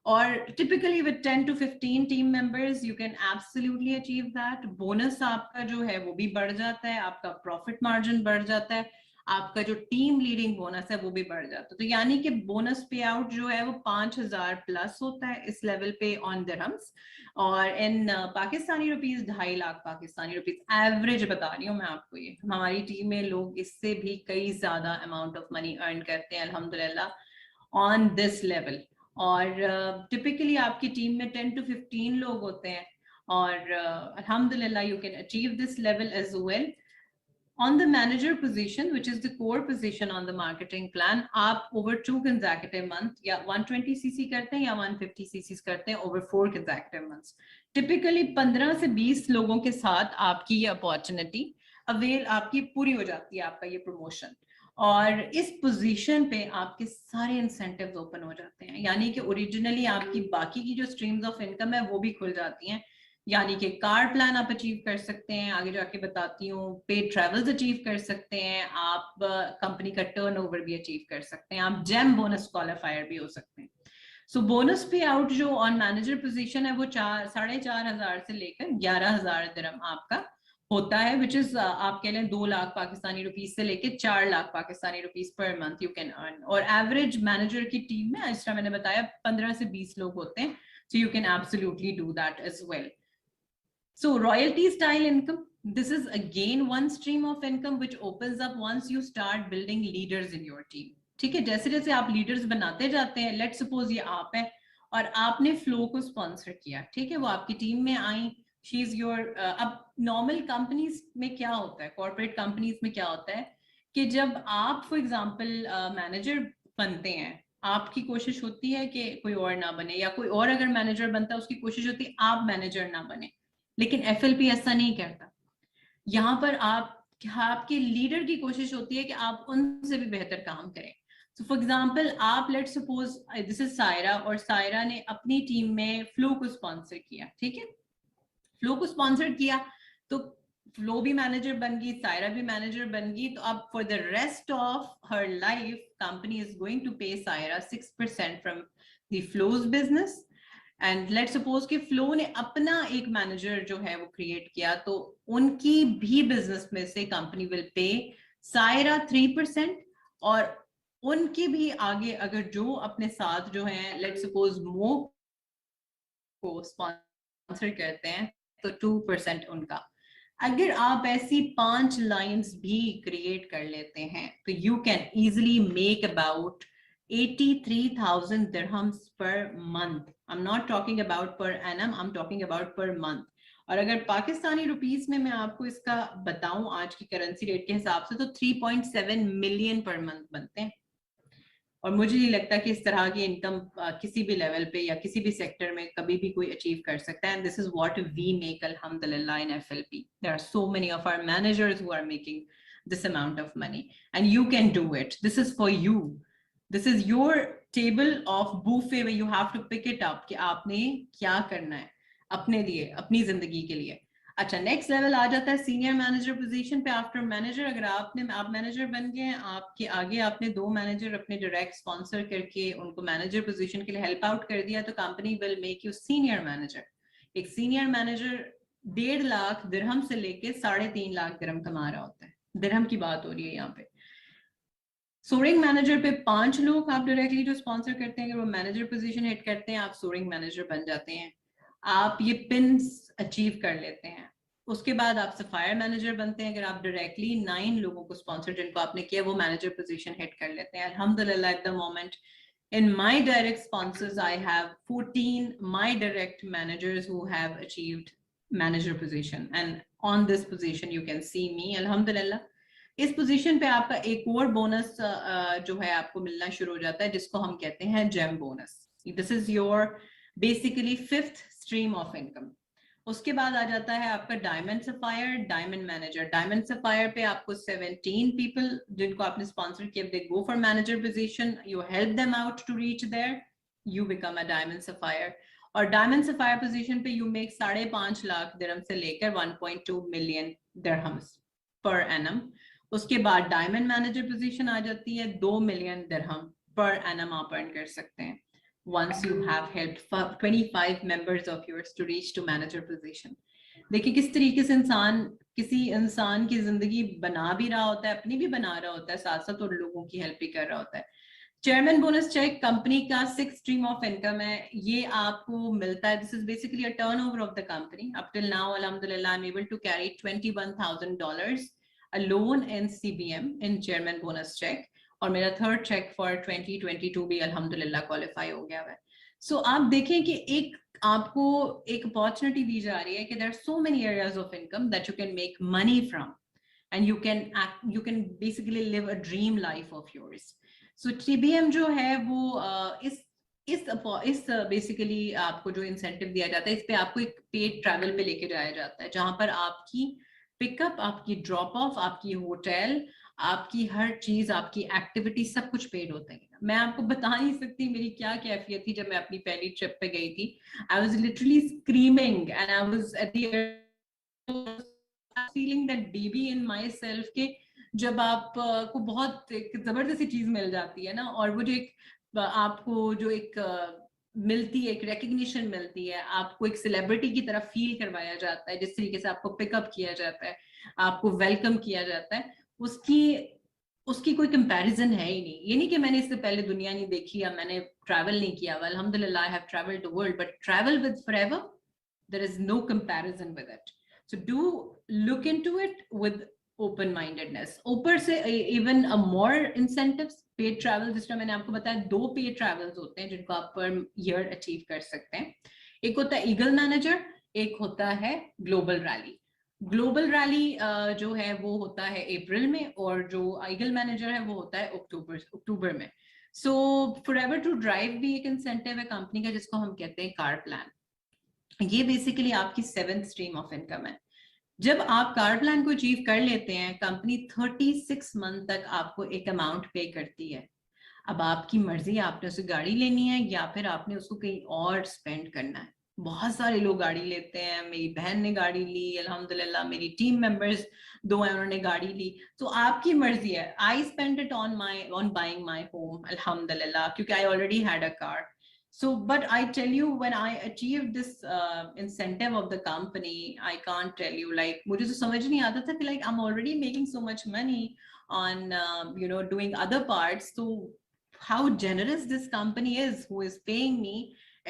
Or typically with 10 to 15 team members, you can absolutely achieve that. Bonus आपका जो है वो भी बढ़ जाता है, आपका profit margin बढ़ जाता है, आपका जो टीम लीडिंग बोनस है वो भी बढ़ जाता है. तो यानी कि बोनस पे आउट जो है वो 5,000 प्लस होता है इस लेवल पे ऑन दिरहम्स. और in Pakistani rupees 2.5 lakh Pakistani rupees average बता रही हूँ मैं आपको. ये हमारी टीम में लोग इससे भी कई ज्यादा अमाउंट ऑफ मनी अर्न करते हैं अल्हम्दुलिल्लाह ऑन दिस लेवल. और टिपिकली आपकी टीम में 10 to 15 लोग होते हैं. और अल्हम्दुलिल्लाह you can achieve this level as well. On the manager position, which is the core position on the marketing plan, आप over 2 consecutive months या 120 cc करते हैं या 150 cc करते हैं over 4 consecutive months. Typically 15 से 20 लोगों के साथ आपकी ये अपॉर्चुनिटी अवेल आपकी पूरी हो जाती है, आपका ये प्रमोशन. और इस पोजीशन पे आपके सारे इंसेंटिव्स ओपन हो जाते हैं. यानी कि ओरिजिनली आपकी बाकी की जो स्ट्रीम्स ऑफ इनकम है वो भी खुल जाती हैं. यानी कि कार प्लान आप अचीव कर सकते हैं, आगे जाके बताती हूँ. पेड ट्रेवल्स अचीव कर सकते हैं आप, कंपनी का टर्नओवर भी अचीव कर सकते हैं आप, जेम बोनस क्वालिफायर भी हो सकते हैं. सो बोनस पे आउट जो ऑन मैनेजर पोजीशन है वो 4,500 से लेकर 11,000 दिरहम आपका होता है, विच इज आप कह लें 2 लाख पाकिस्तानी रुपीस से लेके 4 lakh Pakistani rupees per month you can earn. और एवरेज मैनेजर की टीम में इस तरह मैंने बताया 15 से 20 लोग होते हैं, so you can absolutely do that as well. So royalty style income, this is again one stream of income which opens up once you start building leaders in your team. ठीक है, जैसे जैसे आप लीडर्स बनाते जाते हैं, let's suppose ये आप है और आपने फ्लो को स्पॉन्सर किया, ठीक है, वो आपकी टीम में आई, शी इज योर। अब नॉर्मल कंपनीज में क्या होता है, कॉर्पोरेट कंपनीज में क्या होता है कि जब आप फॉर एग्जांपल मैनेजर बनते हैं, आपकी कोशिश होती है कि कोई और ना बने, या कोई और अगर मैनेजर बनता है उसकी कोशिश होती है आप मैनेजर ना बने। लेकिन एफएलपी ऐसा नहीं करता, यहाँ पर आपके लीडर की कोशिश होती है कि आप उनसे भी बेहतर काम करें। सो फॉर एग्जांपल आप let suppose this is Saira, और सायरा ने अपनी टीम में फ्लो को स्पॉन्सर किया, ठीक है, फ्लो को स्पॉन्सर किया तो फ्लो भी मैनेजर बन गई, सायरा भी मैनेजर बन गई, तो अब for the rest of her life company is going to pay Saira 6% from the Flo's business. And let suppose कि फ्लो ने अपना एक मैनेजर जो है वो क्रिएट किया, तो उनकी भी बिजनेस में से कंपनी विल पे सायरा 3%, और उनकी भी आगे अगर जो अपने साथ जो है लेट सपोज मो को स्पॉन्सर करते हैं तो 2% उनका। अगर आप ऐसी 5 लाइंस भी क्रिएट कर लेते हैं तो you can easily make about 83,000 dirhams per month. I'm not talking about per annum, I'm talking about per month. और अगर पाकिस्तानी रुपीस में मैं आपको इसका बताऊं आज की करेंसी रेट के हिसाब से तो 3.7 मिलियन पर मंथ बनते हैं। और मुझे नहीं लगता कि इस तरह की इनकम किसी भी लेवल पे या किसी भी सेक्टर में कभी भी कोई अचीव कर सकता है। And this is what we make अल्हम्दुलिल्लाह in FLP. There are so many of our managers who are making this amount of money and you can do it. This is for you. This is your table of buffet where you have to pick it up कि आपने क्या करना है अपने लिए, अपनी जिंदगी के लिए। अच्छा, नेक्स्ट लेवल आ जाता है सीनियर मैनेजर पोजीशन पे। आफ्टर मैनेजर अगर आप मैनेजर बन गए हैं, आपके आगे आपने 2 मैनेजर अपने डायरेक्ट स्पॉन्सर करके उनको मैनेजर पोजीशन के लिए हेल्प आउट कर दिया, तो company will make you senior manager. एक सीनियर मैनेजर 1.5 लाख दिरहम से लेके 3.5 लाख दिरहम कमा रहा होता है, दिरहम की बात हो रही है यहाँ पे। सोरिंग मैनेजर पे 5 लोग आप डायरेक्टली जो स्पॉन्सर करते हैं, अगर वो मैनेजर पोजीशन हिट करते हैं, आप सोरिंग मैनेजर बन जाते हैं, आप ये पिन्स अचीव कर लेते हैं। उसके बाद आप सफायर मैनेजर बनते हैं, अगर आप डायरेक्टली 9 लोगों को स्पॉन्सर जिनको आपने किया वो मैनेजर पोजीशन हिट कर लेते हैं। अल्हम्दुलिल्लाह at the moment in my direct sponsors I have 14 my direct managers who have achieved manager position, and on this position you can see me alhamdulillah। इस पोजीशन पे आपका एक और बोनस जो है आपको मिलना शुरू हो जाता है जिसको हम कहते हैं gem bonus. This is your basically 5th stream of income. उसके बाद आ जाता है आपका diamond sapphire, diamond manager. Diamond sapphire पे आपको 17 पीपल जिनको आपने स्पॉन्सर किया, they go for manager position, you help them out to reach there, you become a diamond sapphire. और डायमंड सफायर पोजीशन पे यू मेक 5.5 लाख दिरहम से लेकर 1.2 मिलियन दिरहम्स पर एनम। उसके बाद डायमंड मैनेजर पोजीशन आ जाती है, 2 मिलियन दिरहम पर एनम आप अर्न कर सकते हैं once you have helped 25 members of yours to reach to manager position। देखिए किस तरीके से किसी इंसान की जिंदगी बना भी रहा होता है, अपनी भी बना रहा होता है, साथ साथ और लोगों की हेल्प भी कर रहा होता है। चेयरमैन बोनस चेक कंपनी का 6th स्ट्रीम ऑफ इनकम है, ये आपको मिलता है। This is basically a turnover of the company. Up till now अल्हम्दुलिल्लाह I am able to carry $21,000 alone in CBM in chairman bonus check, और मेरा 3rd check for 2022 भी अल्हम्दुलिल्लाह क्वालिफाई हो गया है। सो आप देखें कि एक आपको एक अपॉर्चुनिटी दी जा रही है कि there are so many areas of income that you can make money from and you can basically live a dream life of yours. So TBM जो है वो इस बेसिकली आपको जो इंसेंटिव दिया जाता है, इस पे आपको एक पेड ट्रैवल पे लेके जाया जाता है, जहां पर आपकी पिकअप, आपकी ड्रॉप ऑफ, आपकी होटल, आपकी हर चीज, आपकी एक्टिविटी, सब कुछ पेड होता है। मैं आपको बता नहीं सकती मेरी क्या कैफियत थी जब मैं अपनी पहली ट्रिप पे गई थी। I was literally screaming and I was at the feeling that baby in my self के जब आप को बहुत एक जबरदस्ती चीज मिल जाती है ना, और वो जो एक आपको जो एक मिलती है, एक रिकग्निशन मिलती है, आपको एक सेलिब्रिटी की तरह फील करवाया जाता है, जिस तरीके से आपको पिकअप किया जाता है, आपको वेलकम किया जाता है, उसकी उसकी कोई कंपैरिजन है ही नहीं। ये नहीं कि मैंने इससे पहले दुनिया नहीं देखी या मैंने ट्रैवल नहीं किया, वेल अल्हम्दुलिल्लाह I have travelled the world, but travel with Forever, there is no comparison with it. So do look into it with open mindedness. ऊपर से even a more incentives, paid travel, जिस तरह मैंने आपको बताया 2 पेड ट्रैवल्स होते हैं जिनको आप पर ईयर अचीव कर सकते हैं। एक होता है ईगल मैनेजर, एक होता है ग्लोबल रैली। ग्लोबल रैली जो है वो होता है अप्रैल में, और जो ईगल मैनेजर है वो होता है अक्टूबर में। सो फॉरएवर टू ड्राइव भी एक इंसेंटिव है कंपनी का, जिसको हम कहते हैं कार प्लान। ये बेसिकली आपकी 7th स्ट्रीम ऑफ इनकम है। जब आप कार प्लान को अचीव कर लेते हैं, कंपनी 36 मंथ तक आपको एक अमाउंट पे करती है। अब आपकी मर्जी है, आपने उसे गाड़ी लेनी है या फिर आपने उसको कहीं और स्पेंड करना है। बहुत सारे लोग गाड़ी लेते हैं, मेरी बहन ने गाड़ी ली अल्हम्दुलिल्लाह, मेरी टीम मेंबर्स 2 हैं उन्होंने गाड़ी ली। तो आपकी मर्जी है। I spend it on buying my home अल्हम्दुलिल्लाह, क्योंकि I already had a car. So, but I tell you, when I achieved this incentive of the company, I can't tell you, like, मुझे तो समझ नहीं आता था कि like I'm already making so much money on doing other parts. So how generous this company is, who is paying me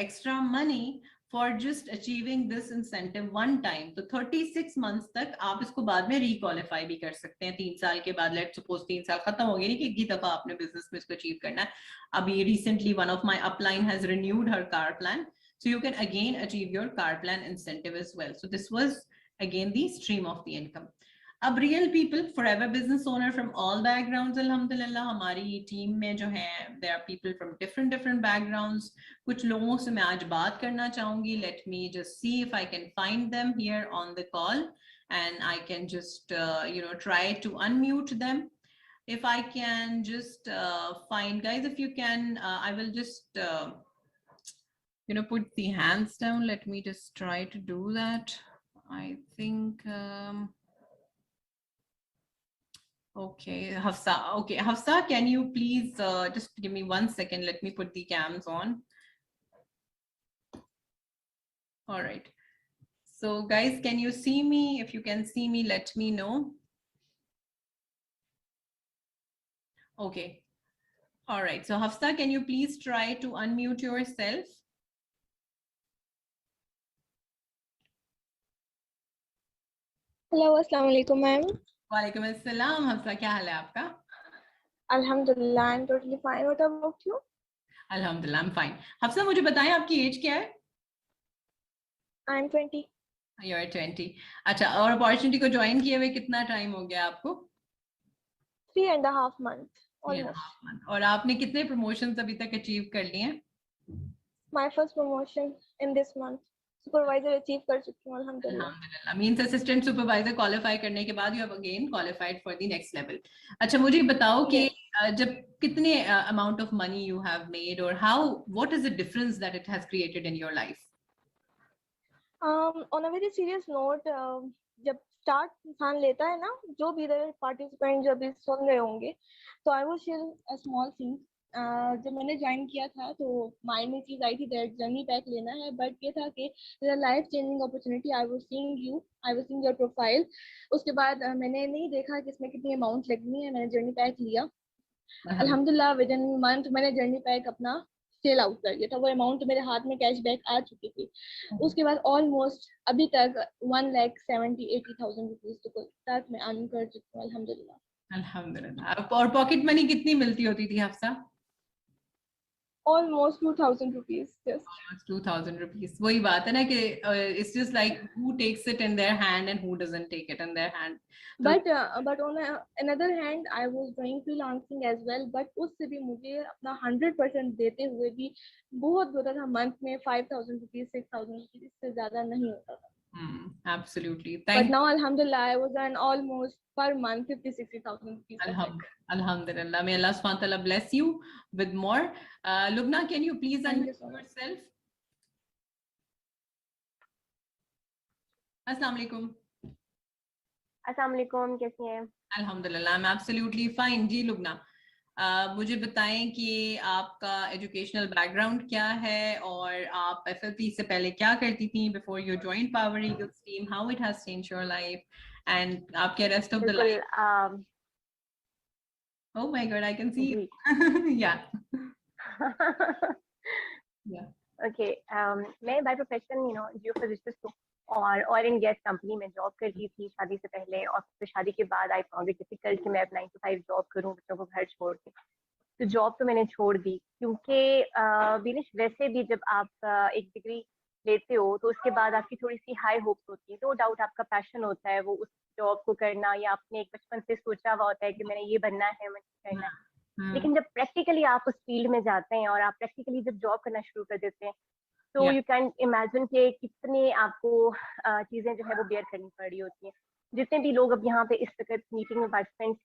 extra money for just achieving this incentive one time. तो 36 months तक आप इसको बाद में रिक्वालिफाई भी कर सकते हैं। 3 साल के बाद, लेट सपोज 3 साल खत्म हो गए, नहीं कि एक ही दफा आपने बिजनेस में इसको अचीव करना है। अभी recently one of my upline has renewed her car plan, so you can again achieve your car plan incentive as well. So this was again the stream of the income. अब real people, Forever business owner from all backgrounds अल्हम्दुलिल्लाह, हमारी टीम में जो है there are people from different different backgrounds. कुछ लोगों से मैं आज बात करना चाहूंगी। Let me just see if I can find them here on the call, and I can just try to unmute them. If I can just find, guys, if you can, I will just put the hands down. Let me just try to do that. I think okay, Hafsa. Okay, Hafsa, can you please just give me 1 second? Let me put the cams on. All right. So guys, can you see me? If you can see me, let me know. Okay. All right. So Hafsa, can you please try to unmute yourself? Hello, अस्सलाम वालेकुम ma'am. वालेकुम अस्सलाम। हफ्सा, क्या हाल है आपका? अल्हम्दुलिल्लाह, I am totally fine. What about you? अल्हम्दुलिल्लाह, I am fine. Hafsa, मुझे बताएं आपकी एज क्या है? I am 20। You are 20। अच्छा, और अपॉर्चुनिटी को ज्वाइन किए हुए कितना टाइम हो गया आपको? 3.5 मंथ 3.5 ऑलमोस्ट। month। और आपने कितने प्रमोशंस अभी तक अचीव कर लिए हैं? My first promotion in this month. Supervisor achieve कर चुकी हूँ अल्हम्दुलिल्लाह। अल्हम्दुलिल्लाह, मींस असिस्टेंट सुपरवाइजर क्वालिफाई करने के बाद you have again qualified for the next level. अच्छा, मुझे बताओ कि Yes. जब कितने amount of money you have made, और how, what is the difference that it has created in your life? On a very serious note, जब start इंसान लेता है ना, जो भी इधर पार्टिसिपेंट जब भी सुन रहे होंगे, तो I will share a small thing. जब मैंने ज्वाइन किया था तो माइंड में चीज आई थी दैट जर्नी पैक लेना है, बट ये था कि life changing opportunity. I was seeing you, I was seeing your profile. उसके बाद मैंने नहीं देखा कि इसमें कितनी अमाउंट लगनी है, मैंने जर्नी पैक लिया। अल्हम्दुलिल्लाह विद इन मंथ मैंने जर्नी पैक अपना सेल आउट कर दिया था। वो अमाउंट तो मेरे हाथ में कैश बैक आ चुकी थी। उसके बाद ऑलमोस्ट अभी तक 1,70,000-80,000 रुपीज तक मैं अर्न कर चुकी हूँ अल्हम्दुलिल्लाह। अल्हम्दुलिल्लाह। और पॉकेट मनी कितनी मिलती होती थी Hafsa? Almost 2,000 rupees just. 2000 rupees। वही बात है ना कि it's just like who takes it in their hand and who doesn't take it in their hand. तो but on another hand I was doing freelancing as well, but उससे भी मुझे अपना 100% देते हुए भी बहुत होता था। मंथ में 5,000 रुपीज 6,000 रुपीज, इससे ज्यादा नहीं होता था। Absolutely, But thank now, Alhamdulillah, I was earn almost per month 50-60,000 rupees per check. Alhamdulillah, may Allah subhanahu wa ta'ala bless you with more. Lubna, can you please Thank you unmute so much. yourself? Assalamu alaikum. अस्सलाम वालेकुम, कैसी हैं? Alhamdulillah, I'm absolutely fine. जी लुबना, मुझे बताएं कि आपका educational background क्या है और आप एफएलपी से पहले क्या करती थी before you join Power Eagles team, how it has changed your life and आपके रेस्ट ऑफ द बिल्कुल life. Oh my God, I can see जी या या ओके मैं बाय प्रोफेशन जियोफिजिसिस्ट हूँ और ऑयल एंड गैस कंपनी में job करती थी शादी से पहले, और फिर शादी के बाद आई फाउंड इट डिफिकल्ट कि मैं अब 9 to 5 जॉब करूँ बच्चों को घर छोड़ के। तो जॉब तो मैंने छोड़ दी क्योंकि विनिश वैसे भी जब आप एक डिग्री लेते हो तो उसके बाद आपकी थोड़ी सी हाई होप्स होती है, नो डाउट आपका पैशन होता है वो उस जॉब को करना, या आपने एक बचपन से सोचा हुआ होता है कि मैंने ये बनना है, मैंने करना है। लेकिन जब प्रैक्टिकली आप उस फील्ड में जाते हैं और आप प्रैक्टिकली जब जॉब करना शुरू कर देते हैं तो यू कैन इमेजिन के कितने आपको चीजें जो है वो बेयर करनी पड़ रही होती हैं। जितने भी लोग अब यहाँ पे इस वक्त मीटिंग में पार्टिसिपेंट्स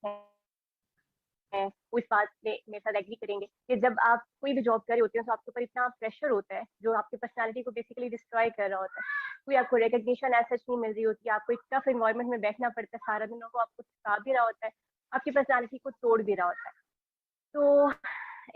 हैं वो इस बात में मेरे साथ एग्री करेंगे कि जब आप कोई भी जॉब कर रहे होते हैं तो आपके ऊपर इतना प्रेशर होता है जो आपकी पर्सनालिटी को बेसिकली डिस्ट्रॉय कर रहा होता है। कोई आपको रिकग्निशन ऐसा नहीं मिल रही होती, आपको एक टफ इन्वायरमेंट में बैठना पड़ता है सारा दिन, को आपको सिखा भी रहा होता है, आपकी पर्सनालिटी को तोड़ भी रहा होता है। तो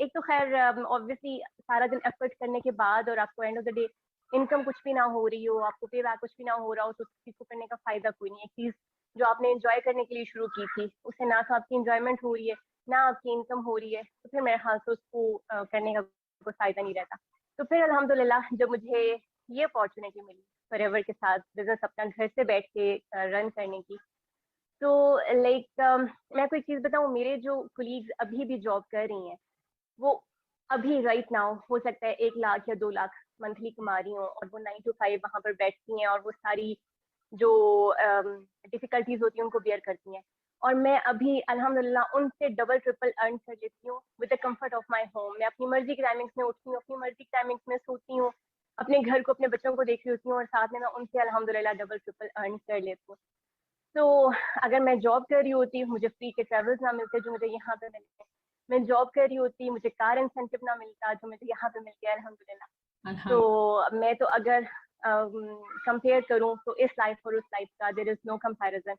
एक तो खैर ऑब्वियसली सारा दिन एफर्ट करने के बाद और आपको and of the day income कुछ भी ना हो रही हो, आपको पे बैक कुछ भी ना हो रहा हो, तो चीज को करने का फायदा कोई नहीं है। एक चीज जो आपने एंजॉय करने के लिए शुरू की थी उसे ना तो आपकी एंजॉयमेंट हो रही है ना आपकी इनकम हो रही है, तो फिर मेरे ख्याल से उसको करने का कोई फायदा नहीं रहता। तो फिर अल्हम्दुलिल्लाह जब मुझे ये अपॉर्चुनिटी मिली फॉरएवर के साथ बिजनेस अपना घर से बैठ के रन करने की, तो लाइक मैं कोई चीज बताऊं, मेरे जो कोलीग्स अभी भी जॉब कर रही हैं वो अभी राइट नाउ हो सकता है 1 लाख या 2 लाख मंथली कमा रही हूँ और वो 9 to 5 वहां पर बैठती हैं और वो सारी जो डिफिकल्टीज होती हैं उनको बियर करती हैं। और मैं अभी अल्हम्दुलिल्लाह उनसे डबल ट्रिपल अर्न कर लेती हूँ with the comfort of my home. मैं अपनी मर्जी के टाइमिंग्स में उठती हूँ, अपनी मर्जी के टाइमिंग्स में सोती हूँ, अपने घर को अपने बच्चों को देख रही होती हूँ और साथ में मैं उनसे अल्हम्दुलिल्लाह डबल ट्रिपल अर्न कर लेती हूँ। तो अगर मैं जॉब कर रही होती मुझे फ्री के ट्रेवल्स ना मिलते जो मुझे यहाँ पे मिलते, मैं जॉब कर रही होती मुझे कार इंसेंटिव ना मिलता जो मुझे यहाँ पे मिल गया अल्हम्दुलिल्लाह। तो मैं तो अगर कंपेयर करूँ तो इस लाइफ और उस लाइफ का देयर इज नो कंपैरिजन।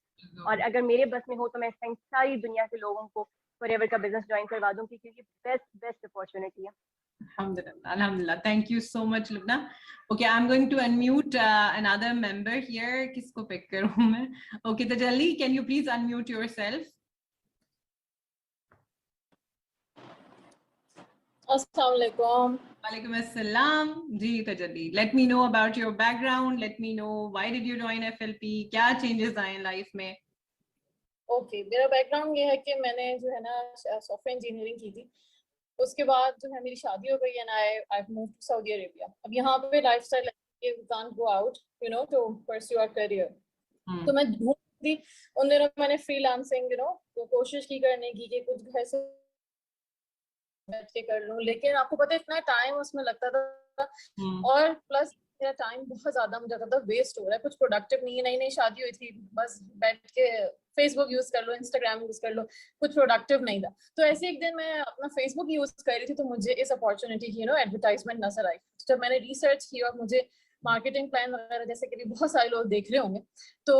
और अगर मेरे बस में हो तो मैं सारी दुनिया के लोगों को फॉरएवर का बिजनेस ज्वाइन करवा दूंगी क्योंकि बेस्ट अपॉर्चुनिटी है। Alhamdulillah, Alhamdulillah. Thank you so much, Lubna. Okay, I'm going to unmute another member here. किसको pick करूँ मैं? Okay, Tajalli, can you please unmute yourself? Assalamualaikum. Walaikum assalam. जी Tajalli, let me know about your background. Let me know why did you join FLP? क्या changes आए life में? Okay, मेरा background ये है कि मैंने जो है ना सॉफ्टवेयर इंजीनियरिंग की थी, उसके बाद जो है मेरी शादी हो गई and I move to Saudi Arabia. अब यहाँ पे lifestyle we can't go out to pursue our career. तो मैं ढूंढ थी उन दिनों, मैंने फ्रीलांसिंग तो कोशिश की करने की कि कुछ घर से बैठ के कर लूं, लेकिन आपको पता है इतना टाइम उसमें लगता था और प्लस मेरा टाइम बहुत ज्यादा मुझे लगता था वेस्ट हो रहा है, कुछ प्रोडक्टिव नहीं है। नई नई शादी हुई थी, बस बैठ के फेसबुक यूज कर लो, इंस्टाग्राम यूज कर लो, कुछ प्रोडक्टिव नहीं था। तो ऐसे एक दिन मैं अपना फेसबुक यूज कर रही थी तो मुझे इस अपॉर्चुनिटी की एडवर्टाइजमेंट नजर आई। जब मैंने रिसर्च की और मुझे मार्केटिंग प्लान वगैरह जैसे कि बहुत सारे लोग देख रहे होंगे, तो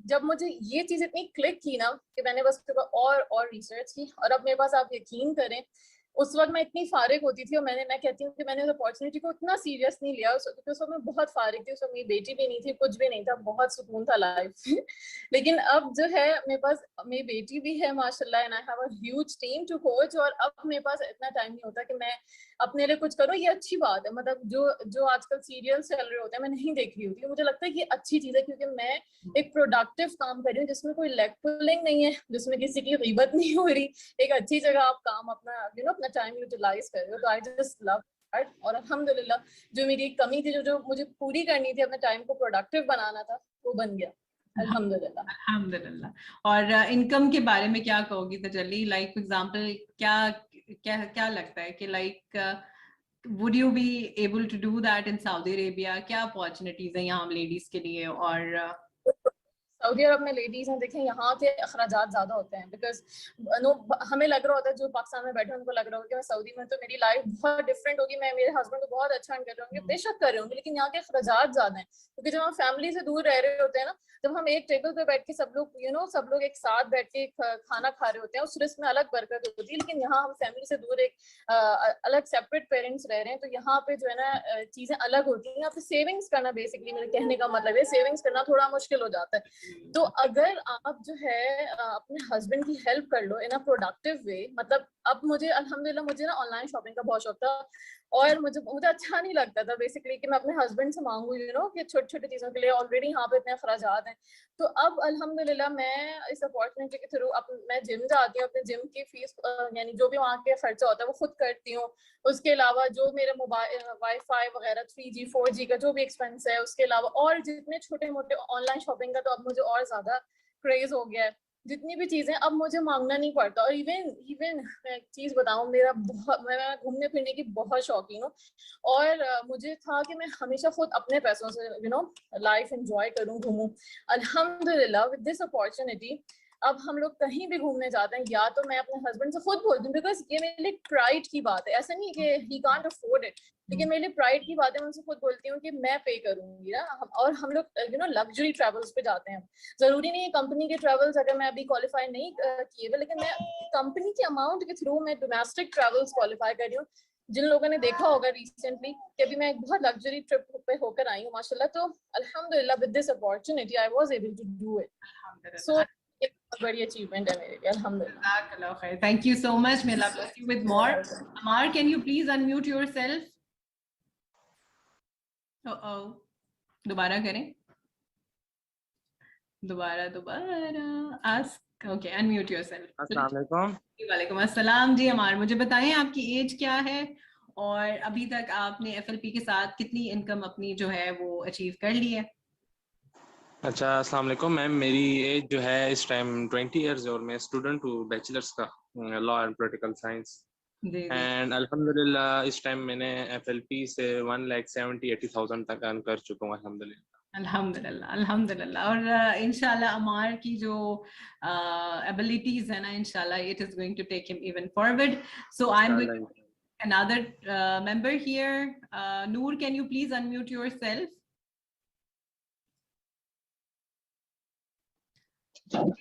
जब मुझे ये चीज इतनी क्लिक की ना कि मैंने बस उसके बाद और रिसर्च की, और अब मेरे पास आप यकीन करें उस वक्त मैं इतनी फारिग होती थी और मैं कहती हूँ कि मैंने उस अपॉर्चुनिटी को इतना सीरियस नहीं लिया क्योंकि उस वक्त मैं बहुत फारिग थी, उस वक्त मेरी बेटी भी नहीं थी, कुछ भी नहीं था, बहुत सुकून था लाइफ लेकिन अब जो है मेरे पास मेरी बेटी भी है माशाल्लाह and I have a huge team to coach, और अब मेरे पास इतना टाइम नहीं होता कि मैं अपने लिए कुछ करूँ। ये अच्छी बात है, मतलब जो आजकल सीरियल चल रहे होते हैं मैं नहीं देख रही होती, मुझे लगता है कि अच्छी चीज है क्योंकि मैं एक प्रोडक्टिव काम कर रही हूँ जिसमें कोई लेग पुलिंग नहीं है, जिसमें किसी की ग़ीबत नहीं हो रही, एक अच्छी जगह आप काम अपना अपना टाइम यूटिलाइज कर रहे हो। तो आई जस्ट लव इट। और अल्हम्दुलिल्लाह जो मेरी एक कमी थी जो मुझे पूरी करनी थी, अपने टाइम को प्रोडक्टिव बनाना था, वो बन गया अल्हम्दुलिल्लाह। अल्हम्दुलिल्लाह। और इनकम के बारे में क्या कहोगी तजल्ली? लाइक फॉर एग्जांपल क्या क्या क्या लगता है कि like would you be able to do that in Saudi Arabia? क्या अपॉर्चुनिटीज है यहाँ लेडीज के लिए? और सऊदी अरब में लेडीज हैं, देखें यहाँ के अखराजात ज्यादा होते हैं, बिकॉज नो हमें लग रहा होता है, जो पाकिस्तान में बैठे उनको लग रहा होगा कि मैं सऊदी में तो मेरी लाइफ बहुत डिफरेंट होगी, मैं मेरे हस्बैंड को बहुत अच्छा कर रहे होंगे, बेशक कर रहे होंगे, लेकिन यहाँ के अखराजात ज्यादा हैं, क्योंकि जब हम फैमिली से दूर रह रहे होते हैं ना, जब हम एक टेबल पे बैठ के सब लोग सब लोग एक साथ बैठ के खाना खा रहे होते हैं, उस रिस्क में अलग बरकत होती है, लेकिन यहाँ हम फैमिली से दूर एक अलग सेपरेट पेरेंट्स रह रहे हैं, तो यहाँ पे जो है ना चीजें अलग होती हैं, यहाँ पे सेविंग्स करना, बेसिकली मेरे कहने का मतलब है सेविंग्स करना थोड़ा मुश्किल हो जाता है। तो अगर आप जो है अपने हस्बैंड की हेल्प कर लो इन अ प्रोडक्टिव वे, मतलब अब मुझे अल्हम्दुलिल्लाह मुझे ना ऑनलाइन शॉपिंग का बहुत शौक था, और मुझे अच्छा नहीं लगता था बेसिकली कि मैं अपने हस्बैंड से मांगू कि छोटी छोटी चीजों के लिए ऑलरेडी यहाँ पे इतने अखराजात हैं। तो अब अल्हम्दुलिल्लाह मैं इस अपॉर्चुनिटी के थ्रू मैं जिम जाती हूँ, अपने जिम की फीस यानी जो भी वहाँ के खर्चा होता है वो खुद करती हूँ। उसके अलावा जो मेरे मोबाइल वाईफाई वगैरह 3G 4G का जो भी एक्सपेंस है, उसके अलावा और जितने छोटे मोटे ऑनलाइन शॉपिंग का तो अब मुझे और ज्यादा क्रेज हो गया है, जितनी भी चीजें अब मुझे मांगना नहीं पड़ता। और इवन मैं एक चीज बताऊं, मैं घूमने फिरने की बहुत शौकीन हूँ, और मुझे था कि मैं हमेशा खुद अपने पैसों से लाइफ एंजॉय करूँ, घूमूं। अल्हम्दुलिल्लाह विद दिस अपॉर्चुनिटी अब हम लोग कहीं भी घूमने जाते हैं, या तो मैं अपने हस्बैंड से खुद बोलती हूँ, बिकॉज ये मेरे लिए प्राइड की बात है, ऐसा नहीं कि ही कांट अफोर्ड इट, लेकिन मेरे लिए प्राइड की बात है, मैं उनसे खुद बोलती हूँ कि मैं पे करूंगी ना। और हम लोग लग्जरी ट्रेवल्स पे जाते हैं, जरूरी नहीं है कंपनी के ट्रेवल्स, अगर मैं अभी क्वालिफाई नहीं किए हुए, लेकिन मैं कंपनी के अमाउंट के थ्रू मैं डोमेस्टिक ट्रेवल्स क्वालिफाई कर रही हूँ। जिन लोगों ने देखा होगा रिसेंटली कि अभी मैं एक बहुत लग्जरी ट्रिप पे होकर आई हूँ माशाल्लाह, तो अल्हम्दुलिल्लाह with this opportunity I was able to do it. So एक बहुत बड़ी अचीवमेंट है मेरे लिए, अल्हम्दुलिल्लाह। Thank you so much. May Allah bless you with more. Amar, can you please unmute yourself? दोबारा करें, दोबारा ask. Okay, unmute yourself. अस्सलाम वालेकुम। वालेकुम अस्सलाम जी। अमार, मुझे बताएं आपकी एज क्या है और अभी तक आपने FLP के साथ कितनी इनकम अपनी जो है वो अचीव कर ली है? अच्छा, अस्सलाम वालेकुम मैम, मेरी एज जो है इस टाइम 20 इयर्स है और मैं स्टूडेंट हूँ बैचलर्स का लॉ एंड पॉलिटिकल साइंस। जी। एंड अल्हम्दुलिल्लाह इस टाइम मैंने FLP से 1,70,000-80,000 तक अर्न कर चुका हूँ अल्हम्दुलिल्लाह। अल्हम्दुलिल्लाह अल्हम्दुलिल्लाह। और इंशाल्लाह अमार की जो एबिलिटीज है ना, इंशाल्लाह it is going to take him even forward. So I am going another member here. Noor, can you please unmute yourself?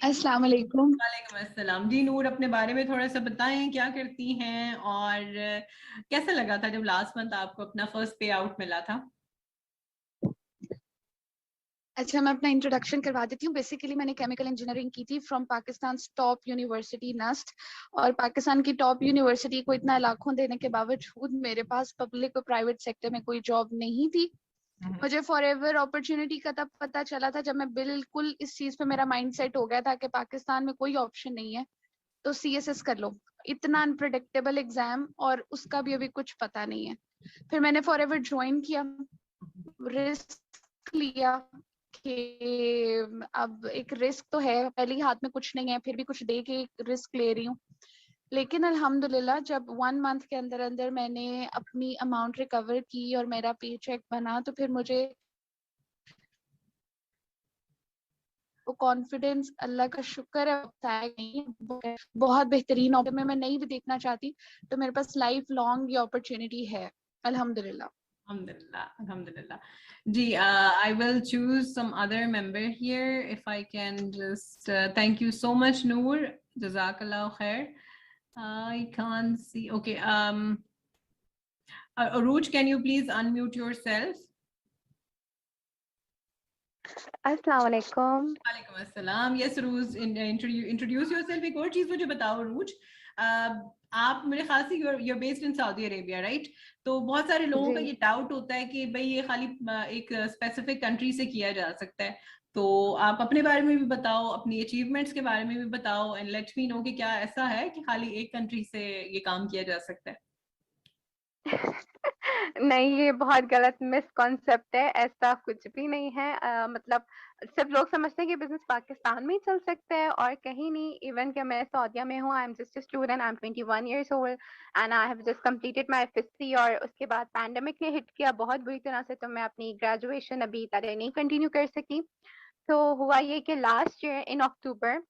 अस्सलाम वालेकुम। वालेकुम अस्सलाम जी। नूर, अपने बारे में थोड़ा सा बताएं, क्या करती हैं और कैसा लगा था जब लास्ट मंथ आपको अपना फर्स्ट पे आउट मिला था? अच्छा, मैं अपना इंट्रोडक्शन करवा देती हूँ। बेसिकली मैंने केमिकल इंजीनियरिंग की थी from Pakistan top university NUST, और पाकिस्तान की टॉप यूनिवर्सिटी को इतना लाखों देने के बावजूद मेरे पास पब्लिक और प्राइवेट सेक्टर में कोई जॉब नहीं थी। मुझे फॉरएवर अपॉर्चुनिटी का तब पता चला था जब मैं बिल्कुल इस चीज पे मेरा माइंड सेट हो गया था कि पाकिस्तान में कोई ऑप्शन नहीं है, तो CSS कर लो। इतना अनप्रेडिक्टेबल एग्जाम और उसका भी अभी कुछ पता नहीं है। फिर मैंने फॉरएवर ज्वाइन किया, रिस्क लिया कि अब एक रिस्क तो है, पहले ही हाथ में कुछ नहीं है, फिर भी कुछ दे के रिस्क ले रही हूँ। लेकिन अल्हम्दुलिल्लाह जब 1 मंथ के अंदर अंदर मैंने अपनी अमाउंट रिकवर की और मेरा पे चेक बना, तो फिर मुझे वो कॉन्फिडेंस, अल्लाह का शुक्र है, नहीं बहुत बेहतरीन ऑप्शन में मैं नहीं भी देखना चाहती, तो मेरे पास लाइफ लॉन्ग ये अपॉर्चुनिटी है अल्हम्दुलिल्लाह। Alhamdulillah. Ji, I will choose some other member here if I can just thank you so much, Noor. Jazakallah khair. I can't see. Okay. Aruj, can you please unmute yourself? अस्सलाम वालेकुम। वालेकुम अस्सलाम। Yes, Aruj, introduce yourself. एक और चीज मुझे बताओ Aruj, आप मेरे ख्याल से you're based in Saudi Arabia, right? तो बहुत सारे लोगों का ये डाउट होता है कि भाई ये खाली एक स्पेसिफिक कंट्री से किया जा सकता है, तो आप अपने बारे में भी बताओ, अपनी अचीवमेंट्स के बारे में भी बताओ, एंड लेट मी नो कि क्या ऐसा है कि खाली एक कंट्री से ये काम किया जा सकता है? नहीं, ये बहुत गलत मिसकॉन्सेप्ट है, ऐसा कुछ भी नहीं है। मतलब सिर्फ लोग समझते हैं कि बिजनेस पाकिस्तान में ही चल सकता है और कहीं नहीं। इवन कि मैं सऊदीया में हूँ, I am just a student, I am 21 years old and I have just completed my FSC, और उसके बाद पैंडेमिक ने हिट किया बहुत बुरी तरह से, तो मैं अपनी ग्रेजुएशन अभी तरह नहीं कंटिन्यू कर सकी। तो हुआ ये कि last year in October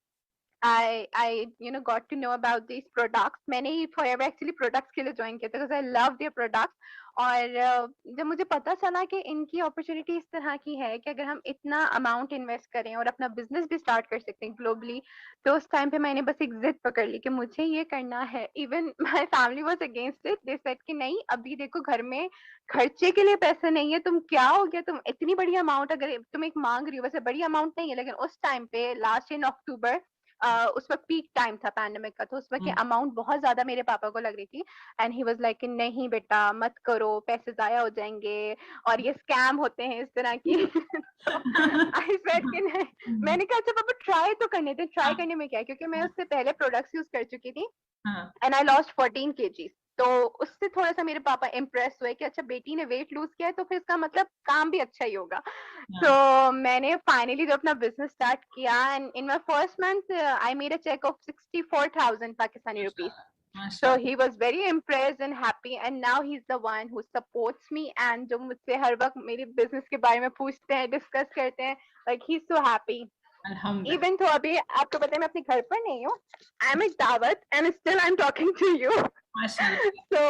I got to know about these products. मैंने ही Forever actually products के लिए join किया था because I love their products. और जब मुझे पता चला कि इनकी अपॉर्चुनिटी इस तरह की है कि अगर हम इतना अमाउंट इन्वेस्ट करें और अपना बिजनेस भी स्टार्ट कर सकते हैं ग्लोबली, तो उस टाइम पे मैंने बस एक जिद पकड़ ली कि मुझे ये करना है. Even my family was against it. They said कि नहीं, अभी देखो घर में खर्चे के लिए पैसे नहीं है, तुम क्या हो गया, तुम इतनी बड़ी अमाउंट अगर तुम एक मांग रही हो, वैसे बड़ी अमाउंट नहीं है लेकिन उस टाइम पे लास्ट इन अक्टूबर उस वक्त पीक टाइम था पैंडेमिक का, तो उस वक्त अमाउंट बहुत ज्यादा मेरे पापा को लग रही थी. एंड ही वाज लाइक नहीं बेटा मत करो, पैसे जाया हो जाएंगे और ये स्कैम होते हैं इस तरह की. आई सेड कि नहीं. मैंने कहा अच्छा पापा ट्राई तो करने थे. ट्राई करने में क्या है, क्योंकि मैं उससे पहले प्रोडक्ट्स यूज कर चुकी थी एंड आई लॉस्ट 14 kgs. तो उससे थोड़ा सा मेरे पापा इम्प्रेस हुए कि अच्छा बेटी ने वेट लूज किया है तो फिर इसका मतलब काम भी अच्छा ही होगा. तो मैंने फाइनली जो अपना बिजनेस स्टार्ट किया and in my first month I made a cheque of 64,000 Pakistani rupees. So he was very impressed and happy, and now he's the one who supports me and जो मुझसे हर वक्त मेरे बिजनेस के बारे में पूछते हैं, डिस्कस करते हैं. Like he's so happy. Even तो अभी आपको पता है मैं अपने घर पर नहीं हूँ. I'm at दावत and still I'm talking to you. So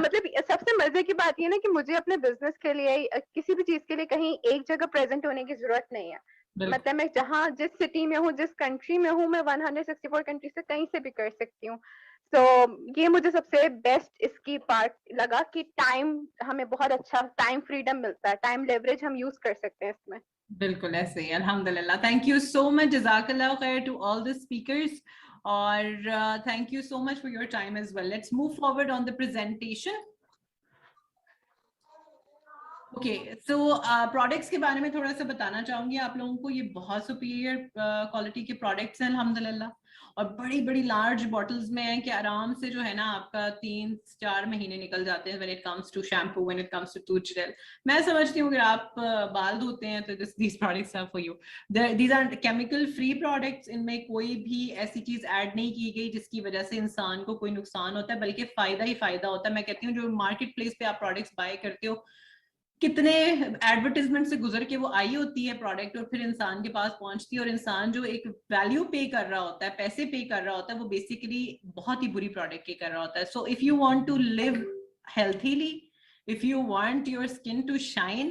मतलब सबसे मजे की बात ये ना कि मुझे अपने बिजनेस के लिए किसी भी चीज के लिए कहीं एक जगह प्रेजेंट होने की जरूरत नहीं है. मतलब मैं जहाँ जिस सिटी में हूँ, जिस कंट्री में हूँ, मैं 164 कंट्री से कहीं से भी कर सकती हूँ. तो ये मुझे सबसे बेस्ट इसकी पार्ट लगा कि टाइम हमें बहुत अच्छा टाइम फ्रीडम मिलता है, टाइम लेवरेज हम यूज कर सकते हैं इसमें. बिल्कुल ऐसे ही. अल्हम्दुलिल्लाह. Thank you so much. जज़ाकल्लाह खैर टू ऑल द स्पीकर्स और thank you so much for your time as well. Let's move forward on the presentation. Okay, so products के बारे में थोड़ा सा बताना चाहूंगी आप लोगों को. ये बहुत सुपीरियर क्वालिटी के प्रोडक्ट्स हैं अल्हम्दुलिल्लाह, और बड़ी बड़ी लार्ज बॉटल्स में है कि आराम से जो है ना आपका 3-4 महीने निकल जाते हैं. When it comes to shampoo, when it comes to tooth gel. मैं समझती हूँ अगर आप बाल धोते हैं तो these products are for you. These are chemical free products. इनमें कोई भी ऐसी चीज ऐड नहीं की गई जिसकी वजह से इंसान को कोई नुकसान होता है, बल्कि फायदा ही फायदा होता है. मैं कहती हूँ जो मार्केट प्लेस पे आप प्रोडक्ट्स बाय करते हो, कितने एडवर्टाइजमेंट से गुजर के वो आई होती है प्रोडक्ट और फिर इंसान के पास पहुंचती है, और इंसान जो एक वैल्यू पे कर रहा होता है, पैसे पे कर रहा होता है, वो बेसिकली बहुत ही बुरी प्रोडक्ट के कर रहा होता है. So if you want to live healthily, if you want your skin to shine,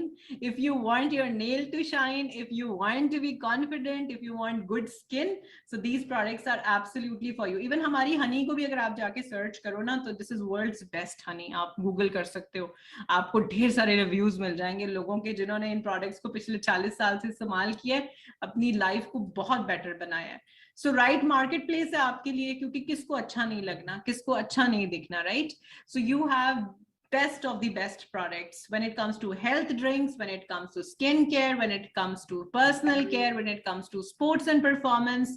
if you want your nail to shine, if you want to be confident, if you want good skin, so these products are absolutely for you. Even हमारी हनी को भी अगर आप जाके search करो ना तो this is world's best honey, आप गूगल कर सकते हो, आपको ढेर सारे रिव्यूज मिल जाएंगे लोगों के जिन्होंने इन प्रोडक्ट्स को पिछले 40 साल से इस्तेमाल किया है, अपनी लाइफ को बहुत बेटर बनाया है. सो राइट मार्केट प्लेस है आपके लिए, क्योंकि किसको अच्छा नहीं लगना, किसको अच्छा नहीं दिखना, right? So you have best of the best products when it comes to health drinks, when it comes to skin care, when it comes to personal care, when it comes to sports and performance,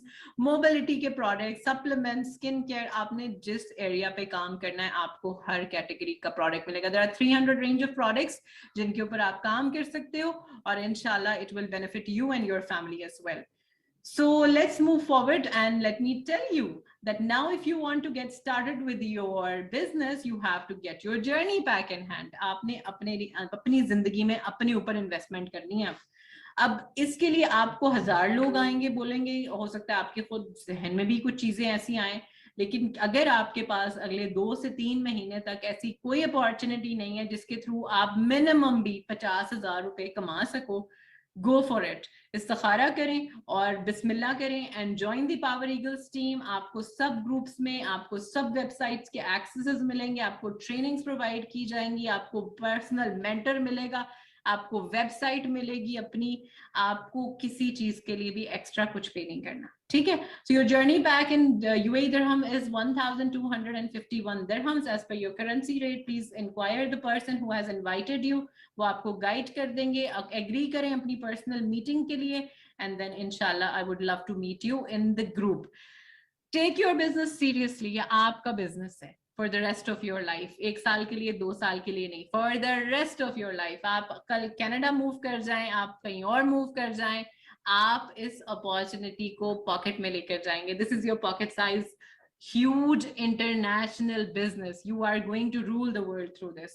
mobility के products, supplements, skin care. आपने जिस area पे काम करना है आपको हर category का product मिलेगा. There are 300 range of products जिनके ऊपर आप काम कर सकते हो, और इंशाल्लाह it will benefit you and your family as well. So let's move forward, and let me tell you that now if you want to get started with your business, you have to get your journey back in hand. आपने अपनी जिंदगी में अपने ऊपर investment करनी है. अब इसके लिए आपको 1000 लोग आएंगे, बोलेंगे, हो सकता है आपके खुद जहन में भी कुछ चीजें ऐसी आए, लेकिन अगर आपके पास अगले 2 से 3 महीने तक ऐसी कोई अपॉर्चुनिटी नहीं है जिसके थ्रू आप मिनिमम भी 50,000 रुपए कमा सको, go for it. इस्तिखारा करें और बिस्मिल्लाह करें and join the Power Eagles team. आपको सब ग्रुप्स में, आपको सब वेबसाइट्स के एक्सेसेस मिलेंगे, आपको ट्रेनिंग्स प्रोवाइड की जाएंगी, आपको पर्सनल मेंटर मिलेगा, आपको वेबसाइट मिलेगी अपनी, आपको किसी चीज के लिए भी एक्स्ट्रा कुछ पे नहीं करना, ठीक है? So your journey back in UAE dirham is 1,251 dirhams as per your currency rate. Please inquire the person who has invited you. वो आपको गाइड कर देंगे. एग्री करें अपनी पर्सनल मीटिंग के लिए, एंड देन इंशाल्लाह I would love to meet you in the group. Take your business seriously. ये आपका बिजनेस है for the rest of your life. 1 साल के लिए, 2 साल के लिए नहीं, for the rest of your life. आप कल कनाडा मूव कर जाएं, आप कहीं और मूव कर जाएं, आप इस अपॉर्चुनिटी को पॉकेट में लेकर जाएंगे. This is your pocket size huge international business. You are going to rule the world through this.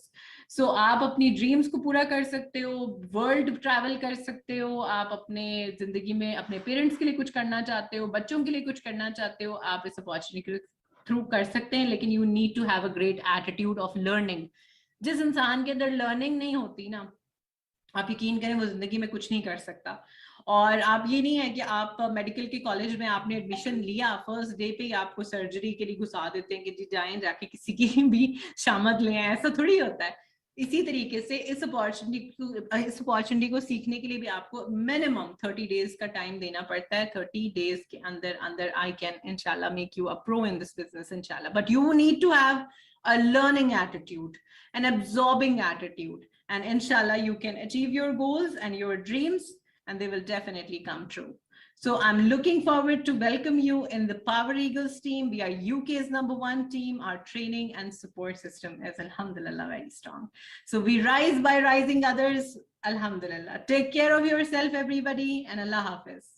So आप अपनी dreams को पूरा कर सकते हो, world travel कर सकते हो, आप अपने जिंदगी में अपने parents के लिए कुछ करना चाहते हो, बच्चों के लिए कुछ करना चाहते हो, आप इस opportunity के through कर सकते हैं, लेकिन you need to have a great attitude of learning. जिस इंसान के अंदर learning नहीं होती ना, आप यकीन करें वो जिंदगी में कुछ नहीं कर सकता। और आप ये नहीं है कि आप मेडिकल के कॉलेज में आपने एडमिशन लिया, फर्स्ट डे पे ही आपको सर्जरी के लिए घुसा देते हैं कि जी जाएं जाके किसी की भी शामत लें, ऐसा थोड़ी होता है। इसी तरीके से इस अपॉर्चुनिटी को सीखने के लिए भी आपको मिनिमम 30 डेज का टाइम देना पड़ता है। 30 डेज के अंदर अंदर आई कैन इंशाल्लाह make you a pro in this business इंशाल्लाह, but you need to have a learning attitude, an absorbing attitude, and inshallah you can achieve your goals and your dreams, and they will definitely come true. So I'm looking forward to welcome you in the Power Eagles team. We are UK's #1 team. Our training and support system is alhamdulillah very strong. So we rise by rising others, alhamdulillah. Take care of yourself everybody, and Allah Hafiz.